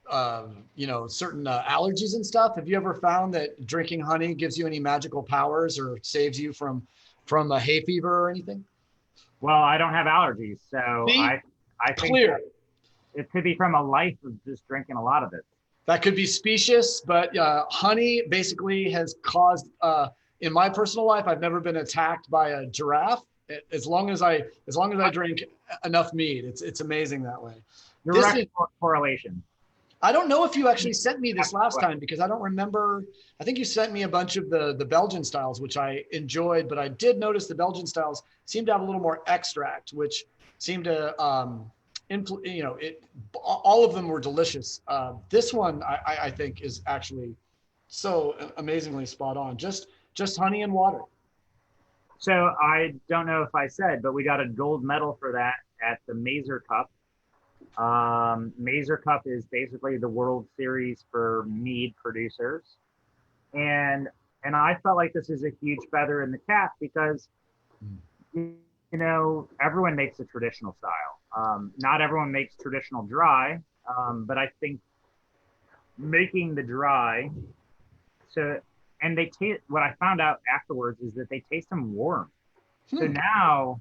certain allergies and stuff. Have you ever found that drinking honey gives you any magical powers or saves you from a hay fever or anything? Well, I don't have allergies, so See? I think Clear. It could be from a life of just drinking a lot of it. That could be specious, but honey basically has caused, in my personal life, I've never been attacked by a giraffe. As long as I drink enough mead, it's amazing that way. Direct correlation. I don't know if you actually sent me this last time, because I don't remember. I think you sent me a bunch of the Belgian styles, which I enjoyed, but I did notice the Belgian styles seem to have a little more extract, which seemed to, all of them were delicious. This one I think is actually so amazingly spot on. Just honey and water. So I don't know if I said, but we got a gold medal for that at the Mazer Cup. Mazer Cup is basically the World Series for mead producers, and I felt like this is a huge feather in the cap because everyone makes a traditional style. Not everyone makes traditional dry, but I think making the dry, and they taste. What I found out afterwards is that they taste them warm. So now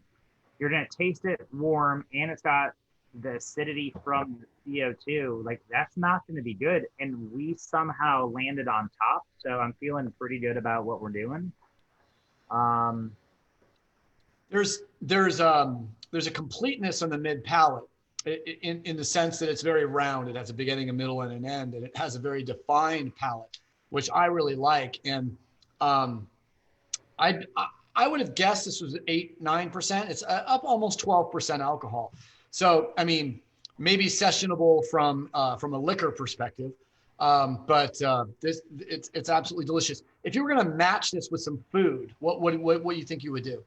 you're gonna taste it warm, and it's got the acidity from the CO2. Like, that's not going to be good, and we somehow landed on top. So I'm feeling pretty good about what we're doing. There's a completeness on the mid palate in the sense that it's very round. It has a beginning, a middle, and an end, and it has a very defined palate, which I really like. And I would have guessed this was 8-9%. It's up almost 12% alcohol. So, I mean, maybe sessionable from a liquor perspective, but it's absolutely delicious. If you were going to match this with some food, what do you think you would do?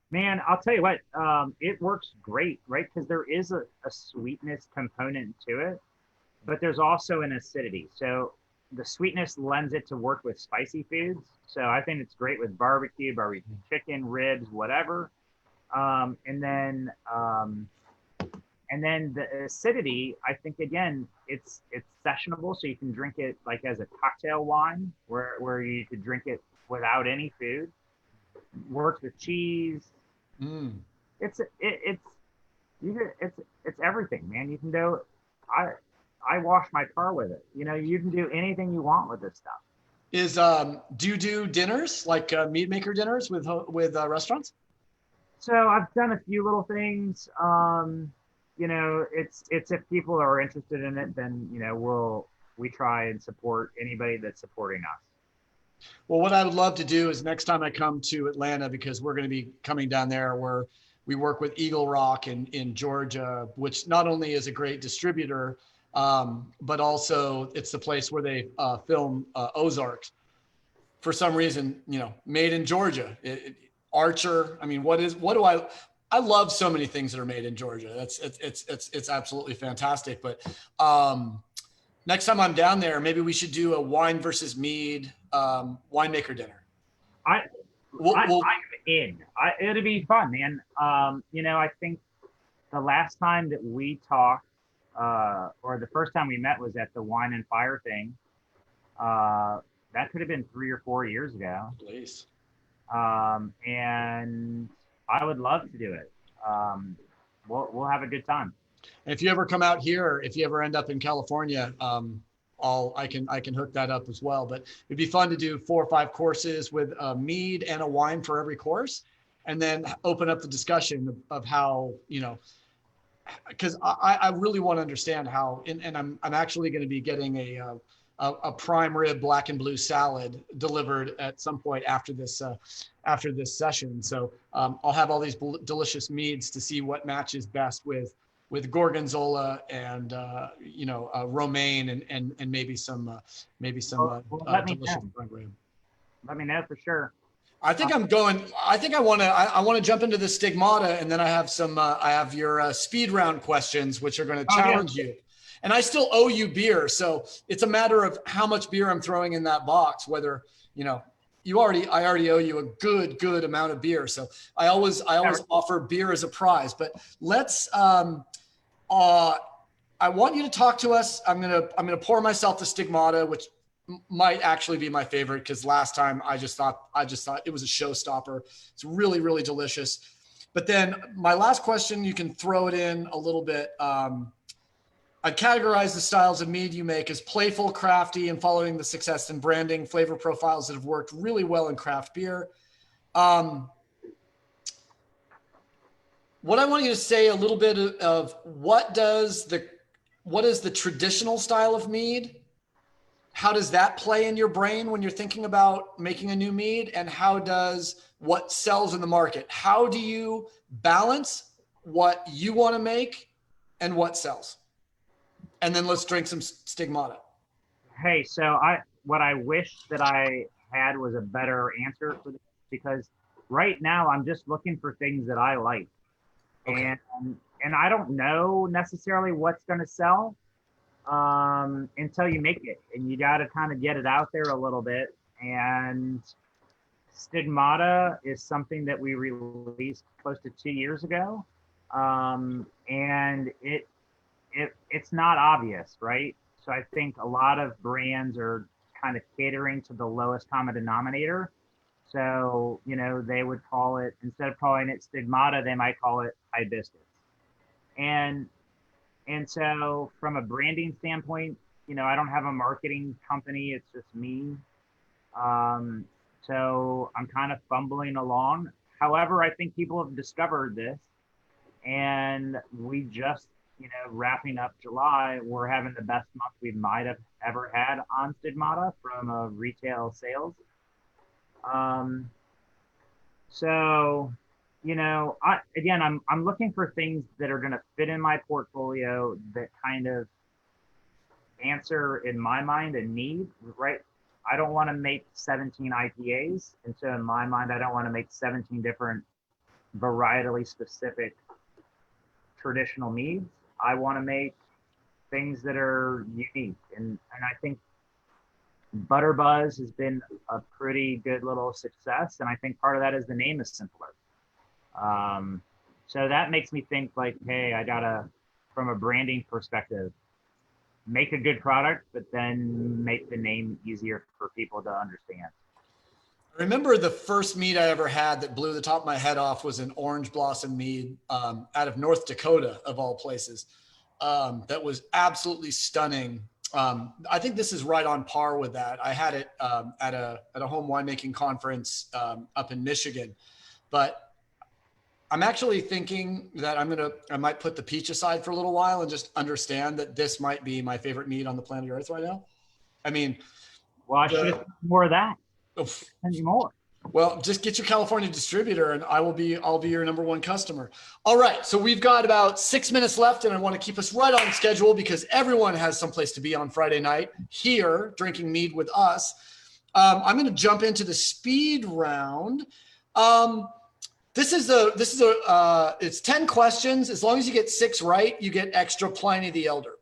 Man, I'll tell you what, it works great, right? Because there is a sweetness component to it, but there's also an acidity. So the sweetness lends it to work with spicy foods. So I think it's great with barbecue chicken, ribs, whatever. And then the acidity, I think, again, it's sessionable, so you can drink it like as a cocktail wine, where you could drink it without any food. Works with cheese. It's everything, man. You can do. I wash my car with it. You can do anything you want with this stuff. Do you do dinners, like meat maker dinners with restaurants? So I've done a few little things. It's if people are interested in it, then we try and support anybody that's supporting us. Well, what I would love to do is next time I come to Atlanta, because we're going to be coming down there, where we work with Eagle Rock in Georgia, which not only is a great distributor, but also it's the place where they film Ozarks. For some reason, made in Georgia. Archer. I mean, I love so many things that are made in Georgia. It's absolutely fantastic. But next time I'm down there, maybe we should do a wine versus mead winemaker dinner. I'm in. It'll be fun, man. I think the last time that we talked, or the first time we met, was at the Wine and Fire thing. That could have been 3 or 4 years ago. Please. And I would love to do it. We'll have a good time. And if you ever come out here, if you ever end up in California, I can hook that up as well. But it'd be fun to do 4 or 5 courses with a mead and a wine for every course, and then open up the discussion of how, because I really want to understand how, and I'm actually going to be getting a prime rib black and blue salad delivered at some point after this session. So I'll have all these delicious meads to see what matches best with gorgonzola and romaine and maybe some delicious prime rib. Let me know for sure. I think I want to jump into the stigmata, and then I have your speed round questions, which are going to challenge you. And I still owe you beer. So it's a matter of how much beer I'm throwing in that box, whether, I already owe you a good amount of beer. So I always offer beer as a prize, but let's, I want you to talk to us. I'm going to pour myself the stigmata, which might actually be my favorite, because last time I just thought it was a showstopper. It's really, really delicious. But then my last question, you can throw it in a little bit. I'd categorize the styles of mead you make as playful, crafty, and following the success in branding, flavor profiles that have worked really well in craft beer. What I want you to say a little bit of what is the traditional style of mead? How does that play in your brain when you're thinking about making a new mead? And how does what sells in the market? How do you balance what you want to make and what sells? And then let's drink some stigmata. Hey, so what I wish that I had was a better answer for this, because right now I'm just looking for things that I like. Okay. And I don't know necessarily what's going to sell until you make it, and you got to kind of get it out there a little bit. And stigmata is something that we released close to 2 years ago. And it's not obvious, right? So I think a lot of brands are kind of catering to the lowest common denominator. So, they would call it, instead of calling it stigmata, they might call it hibiscus. And so from a branding standpoint, I don't have a marketing company. It's just me. So I'm kind of fumbling along. However, I think people have discovered this, and we just, wrapping up July, we're having the best month we might have ever had on stigmata from retail sales. So, I'm looking for things that are going to fit in my portfolio that kind of answer, in my mind, a need, right? I don't want to make 17 IPAs. And so in my mind, I don't want to make 17 different varietally specific traditional meads. I want to make things that are unique. And I think Butterbuzz has been a pretty good little success. And I think part of that is the name is simpler. So that makes me think like, hey, I gotta, from a branding perspective, make a good product, but then make the name easier for people to understand. I remember the first mead I ever had that blew the top of my head off was an orange blossom mead out of North Dakota, of all places. That was absolutely stunning. I think this is right on par with that. I had it at a home winemaking conference up in Michigan, but I'm actually thinking that I might put the peach aside for a little while and just understand that this might be my favorite mead on the planet Earth right now. I mean, well, I should have more of that. Any more? Well, just get your California distributor, and I'll be your number one customer. All right, so we've got about 6 minutes left, and I want to keep us right on schedule because everyone has someplace to be on Friday night here drinking mead with us. I'm going to jump into the speed round. It's 10 questions. As long as you get 6 right, you get extra Pliny the Elder.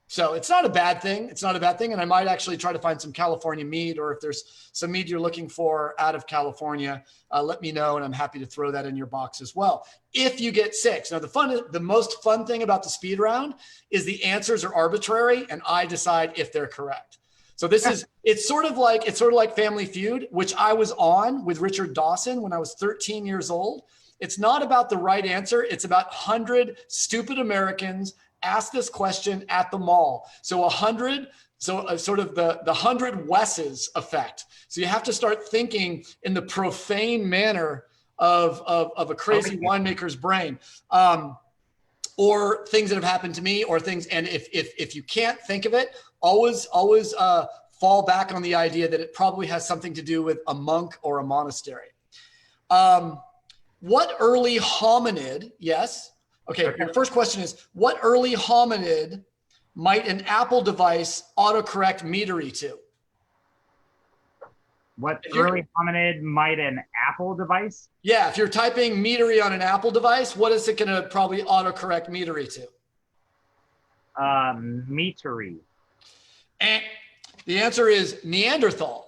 So it's not a bad thing. It's not a bad thing. And I might actually try to find some California mead, or if there's some mead you're looking for out of California, let me know. And I'm happy to throw that in your box as well. If you get 6. Now, the most fun thing about the speed round is the answers are arbitrary and I decide if they're correct. So it's sort of like Family Feud, which I was on with Richard Dawson when I was 13 years old. It's not about the right answer. It's about 100 stupid Americans ask this question at the mall. So 100 So sort of the 100 Wesses effect. So you have to start thinking in the profane manner of a crazy winemaker's brain. Or things that have happened to me, or things. And if you can't think of it, always fall back on the idea that it probably has something to do with a monk or a monastery. What early hominid? Yes. Okay. Your first question is, what early hominid might an Apple device autocorrect Meadery to? What early hominid might an Apple device? Yeah, if you're typing Meadery on an Apple device, what is it going to probably autocorrect Meadery to? Meadery. The answer is Neanderthal.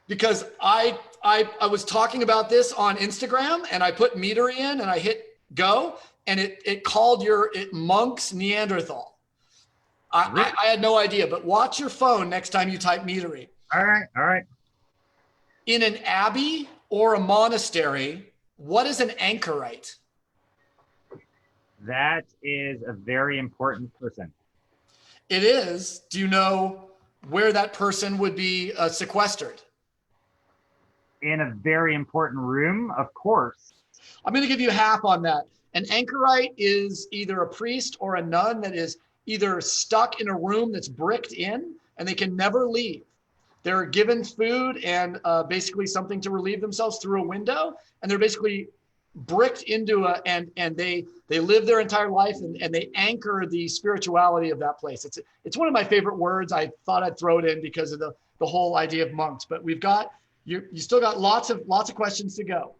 Because I was talking about this on Instagram, and I put Meadery in, and I hit go, and it called it monks Neanderthal. I had no idea, but watch your phone next time you type Meadery. All right. In an abbey or a monastery, what is an anchorite? That is a very important person. It is. Do you know where that person would be sequestered? In a very important room, of course. I'm going to give you half on that. An anchorite is either a priest or a nun that is either stuck in a room that's bricked in and they can never leave. They're given food and basically something to relieve themselves through a window, and they're basically bricked into and they live their entire life and they anchor the spirituality of that place. It's one of my favorite words. I thought I'd throw it in because of the whole idea of monks, but we've got you still got lots of questions to go.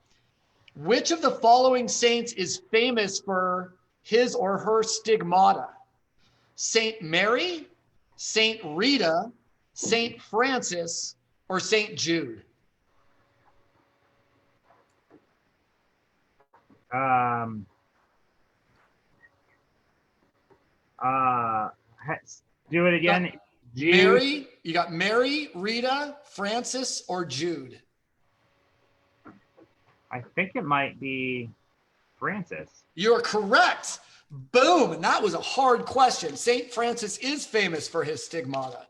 Which of the following saints is famous for his or her stigmata? Saint Mary, Saint Rita, Saint Francis, or Saint Jude? Do it again. Mary, you got Mary, Rita, Francis, or Jude? I think it might be Francis. You're correct. Boom. And that was a hard question. Saint Francis is famous for his stigmata.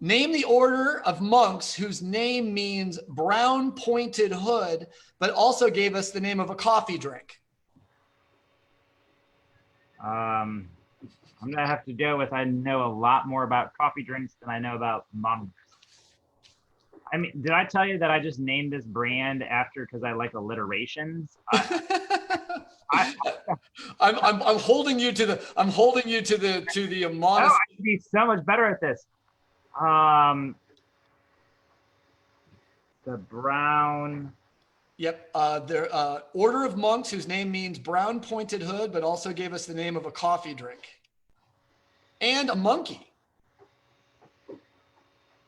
Name the order of monks whose name means brown pointed hood, but also gave us the name of a coffee drink. I'm going to have to go with I know a lot more about coffee drinks than I know about monks. I mean, did I tell you that I just named this brand because I like alliterations? I'm holding you to the I should be so much better at this. The brown. Yep. Their order of monks whose name means brown pointed hood, but also gave us the name of a coffee drink and a monkey.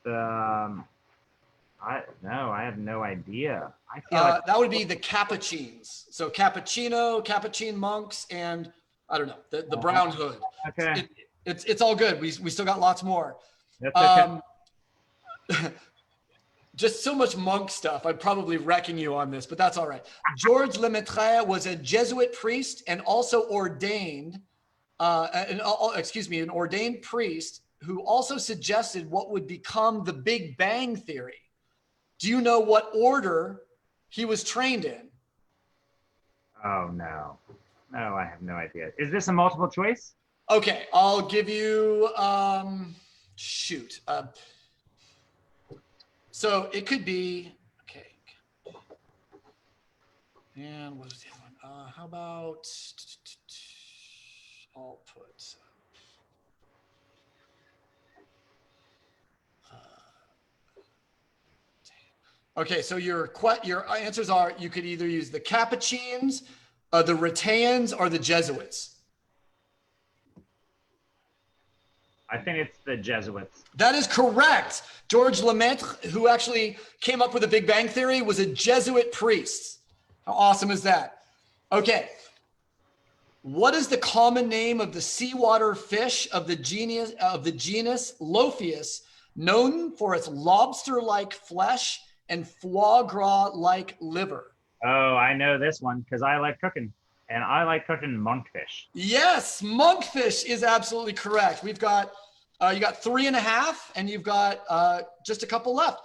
I have no idea. I feel like that would be the Capuchins. So Capuchin monks, and I don't know, the brown hood. Okay. It's all good. We still got lots more. That's okay. Just so much monk stuff. I'm probably wrecking you on this, but that's all right. Georges Lemaitre was a Jesuit priest and also ordained, an ordained priest who also suggested what would become the Big Bang Theory. Do you know what order he was trained in? Oh, no. No, I have no idea. Is this a multiple choice? Okay, I'll give you, so it could be, okay. And what was the other one? How about, I'll put, okay, so your answers are, you could either use the Capuchins, the Rataeans, or the Jesuits. I think it's the Jesuits. That is correct. Georges Lemaitre, who actually came up with the Big Bang Theory, was a Jesuit priest. How awesome is that? Okay. What is the common name of the seawater fish of the genus Lophius, known for its lobster-like flesh and foie gras-like liver? Oh, I know this one because I like cooking, and I like cooking monkfish. Yes, monkfish is absolutely correct. We've got You got 3.5, and you've got just a couple left.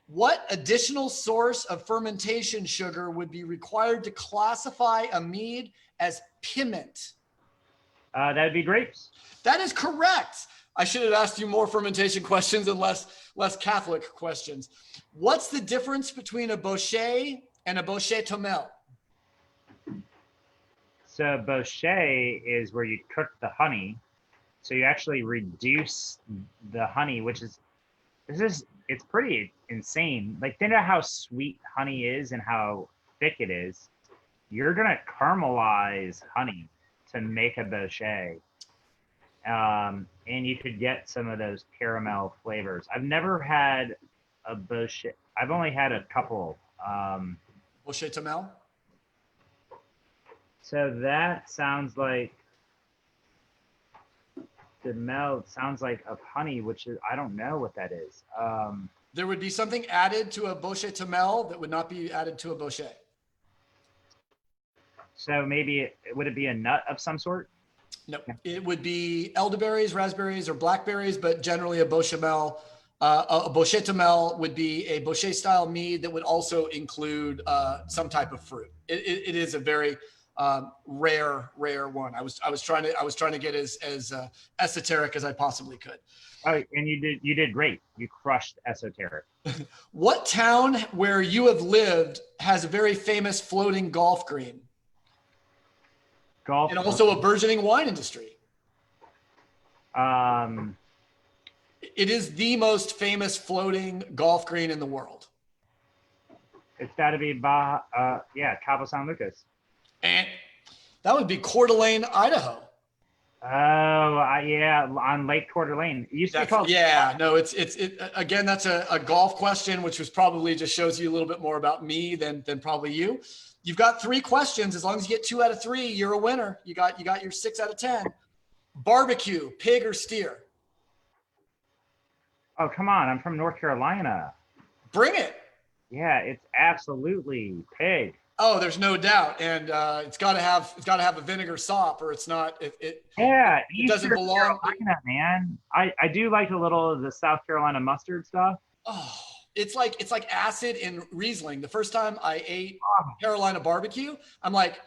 What additional source of fermentation sugar would be required to classify a mead as piment? That would be grapes. That is correct. I should have asked you more fermentation questions and less Catholic questions. What's the difference between a bochet and a bochet tomel? So bochet is where you cook the honey. So you actually reduce the honey, which is, it's pretty insane. Like, think about how sweet honey is and how thick it is. You're gonna caramelize honey to make a bochet. And you could get some of those caramel flavors. I've never had a bochet. I've only had a couple. Bochet tomel? So that sounds like, the melt sounds like of honey, which is, I don't know what that is. There would be something added to a bochet tomel that would not be added to a bochet. So maybe, would it be a nut of some sort? No, it would be elderberries, raspberries, or blackberries, but generally a bochamel. A bochet tomel would be a bochet style mead that would also include some type of fruit. It is a very rare one. I was trying to get as esoteric as I possibly could. Oh, and you did great. You crushed esoteric. What town where you have lived has a very famous floating golf green? Golf. And also a burgeoning wine industry. It is the most famous floating golf green in the world. It's got to be Cabo San Lucas. And that would be Coeur d'Alene, Idaho. Oh, yeah, on Lake Coeur d'Alene. It used to be called. Yeah, no, it's again, that's a golf question, which was probably just shows you a little bit more about me than probably you. You've got 3 questions. As long as you get 2 out of 3, you're a winner. You got your 6 out of 10. Barbecue, pig or steer? Oh, come on. I'm from North Carolina. Bring it. Yeah, it's absolutely pig. Oh, there's no doubt. And it's got to have a vinegar sop, or it's not. It doesn't belong. Carolina, man. I do like a little of the South Carolina mustard stuff. Oh, it's like acid in Riesling. The first time I ate Carolina barbecue, I'm like,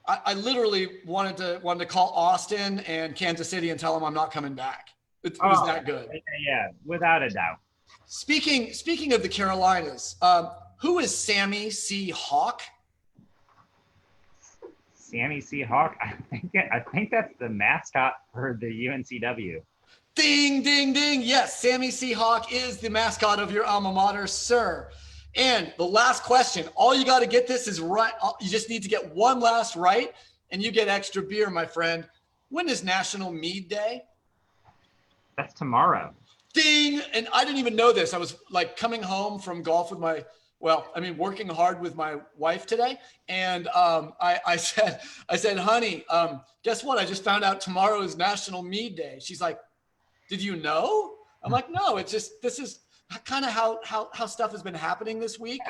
I literally wanted to call Austin and Kansas City and tell them I'm not coming back. It was that good. Yeah, without a doubt. Speaking of the Carolinas, who is Sammy C. Hawk? Sammy C. Hawk? I think that's the mascot for the UNCW. Ding, ding, ding. Yes, Sammy C. Hawk is the mascot of your alma mater, sir. And the last question, all you got to get this is right. You just need to get one last right, and you get extra beer, my friend. When is National Mead Day? That's tomorrow. Ding. And I didn't even know this. I was like coming home from golf with working hard with my wife today. And I said, honey, guess what? I just found out tomorrow is National Mead Day. She's like, did you know? I'm like, no, this is kind of how stuff has been happening this week.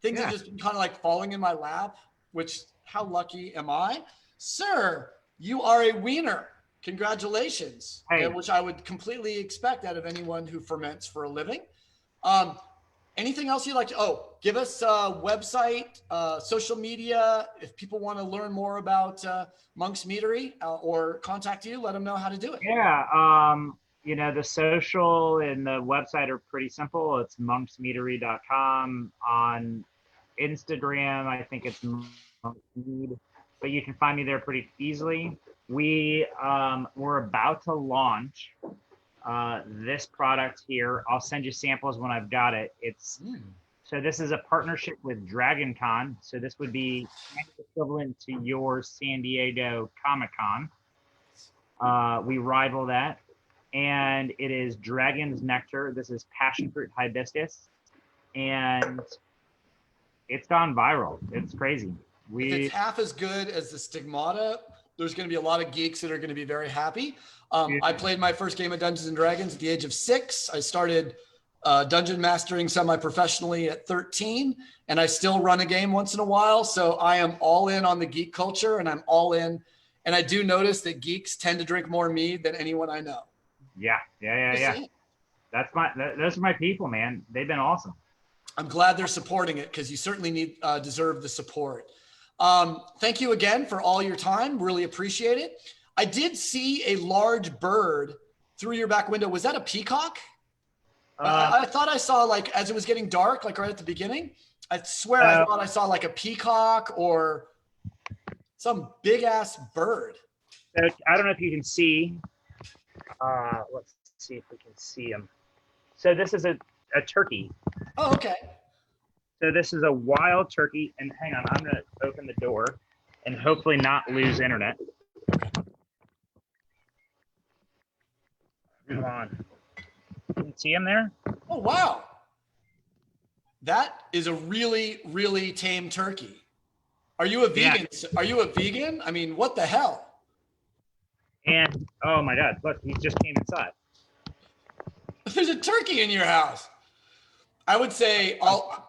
Things have just been kind of like falling in my lap, which how lucky am I? Sir, you are a wiener. Congratulations. Hey. Which I would completely expect out of anyone who ferments for a living. Anything else you'd like to, give us a website, social media. If people want to learn more about Monk's Meadery or contact you, let them know how to do it. Yeah. The social and the website are pretty simple. It's monksmeadery.com. On Instagram, I think it's Monk's Mead, but you can find me there pretty easily. We're about to launch this product here. I'll send you samples when I've got it. So this is a partnership with Dragon Con. So this would be equivalent to your San Diego Comic-Con. We rival that. And it is Dragon's Nectar. This is passion fruit hibiscus. And it's gone viral. It's crazy. If it's half as good as the Stigmata, there's going to be a lot of geeks that are going to be very happy. I played my first game of Dungeons and Dragons at the age of 6. I started dungeon mastering semi-professionally at 13, and I still run a game once in a while. So I am all in on the geek culture, and I'm all in. And I do notice that geeks tend to drink more mead than anyone I know. Yeah. Those are my people, man. They've been awesome. I'm glad they're supporting it because you certainly deserve the support. Thank you again for all your time. Really appreciate it. I did see a large bird through your back window. Was that a peacock? I thought I saw, like, as it was getting dark, like right at the beginning, I swear I thought I saw like a peacock or some big ass bird. I don't know if you can see. Let's see if we can see him. So this is a turkey. Oh, okay. So this is a wild turkey. And hang on, I'm going to open the door and hopefully not lose internet. Come on. Can you see him there? Oh, wow. That is a really, really tame turkey. Are you a vegan? Yeah. Are you a vegan? I mean, what the hell? And, oh my God, look, he just came inside. There's a turkey in your house. I would say,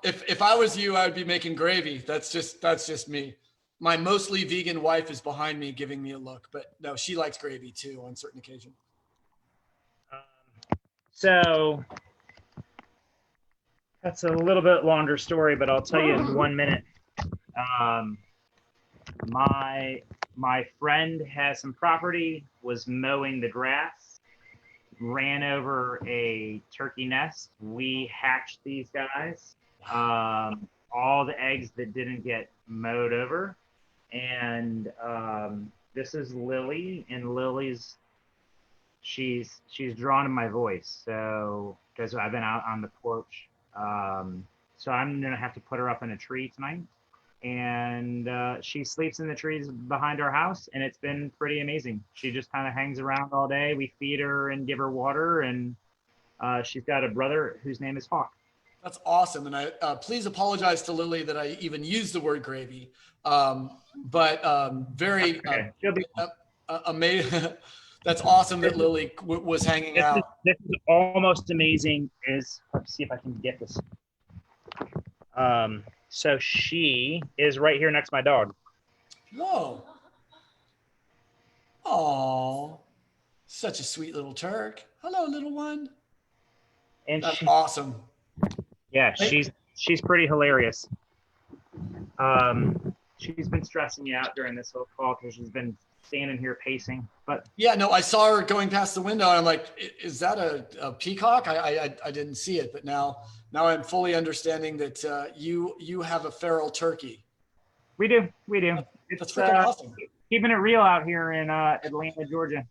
if I was you, I would be making gravy. That's just me. My mostly vegan wife is behind me giving me a look, but no, she likes gravy too on certain occasions. So that's a little bit longer story, but I'll tell you in 1 minute. My friend has some property, was mowing the grass, ran over a turkey nest. We hatched these guys, all the eggs that didn't get mowed over. And this is Lily, and Lily's, she's drawn to my voice. So, because I've been out on the porch. So I'm gonna have to put her up in a tree tonight. And she sleeps in the trees behind our house, and it's been pretty amazing. She just kind of hangs around all day. We feed her and give her water, and she's got a brother whose name is Hawk. That's awesome. And I please apologize to Lily that I even used the word gravy, but very amazing. That's awesome that Lily was hanging out. This is almost amazing. Let's see if I can get this. So she is right here next to my dog. Oh. Oh, such a sweet little Turk. Hello, little one. And that's awesome. Yeah, she's pretty hilarious. She's been stressing me out during this whole call because she's been standing here pacing. But yeah, no, I saw her going past the window, and I'm like, is that a peacock? I didn't see it, but now I'm fully understanding that you have a feral turkey. We do. That's freaking awesome. Keeping it real out here in Atlanta, Georgia.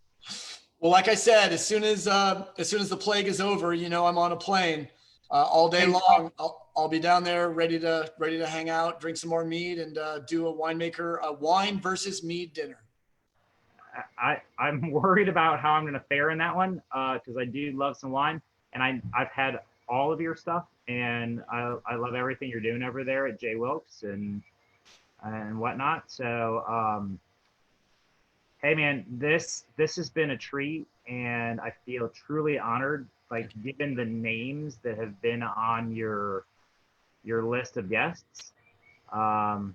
Well, like I said, as soon as the plague is over, I'm on a plane all day long. I'll be down there ready to hang out, drink some more mead, and do a wine versus mead dinner. I'm worried about how I'm going to fare in that one because I do love some wine, and I've had all of your stuff, and I love everything you're doing over there at J. Wilkes and whatnot. So, hey man, this has been a treat, and I feel truly honored. Like, given the names that have been on your list of guests, I'm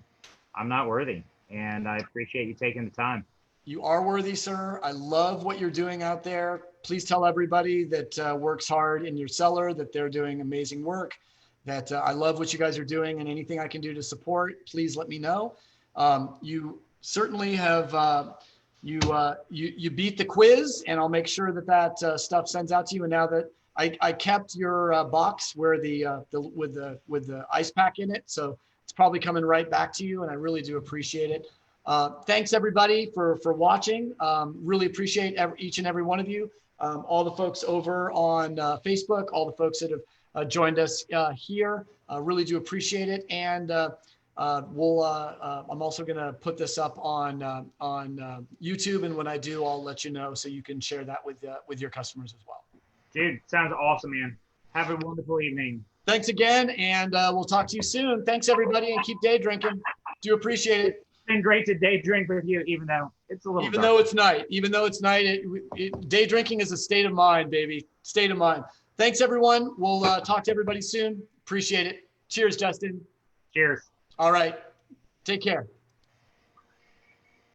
not worthy, and I appreciate you taking the time. You are worthy, sir. I love what you're doing out there. Please tell everybody that works hard in your cellar that they're doing amazing work, that I love what you guys are doing, and anything I can do to support, please let me know. You certainly have, you beat the quiz, and I'll make sure that stuff sends out to you. And now that I kept your box where with the ice pack in it, so it's probably coming right back to you, and I really do appreciate it. Thanks everybody for watching. Really appreciate each and every one of you. All the folks over on Facebook, all the folks that have joined us here. Really do appreciate it. And I'm also going to put this up on YouTube. And when I do, I'll let you know so you can share that with your customers as well. Dude, sounds awesome, man. Have a wonderful evening. Thanks again. And we'll talk to you soon. Thanks everybody, and keep day drinking. Do appreciate it. It's been great to day drink with you, even though it's a little dark. Even though it's night, day drinking is a state of mind, baby. State of mind. Thanks, everyone. We'll talk to everybody soon. Appreciate it. Cheers, Justin. Cheers. All right. Take care.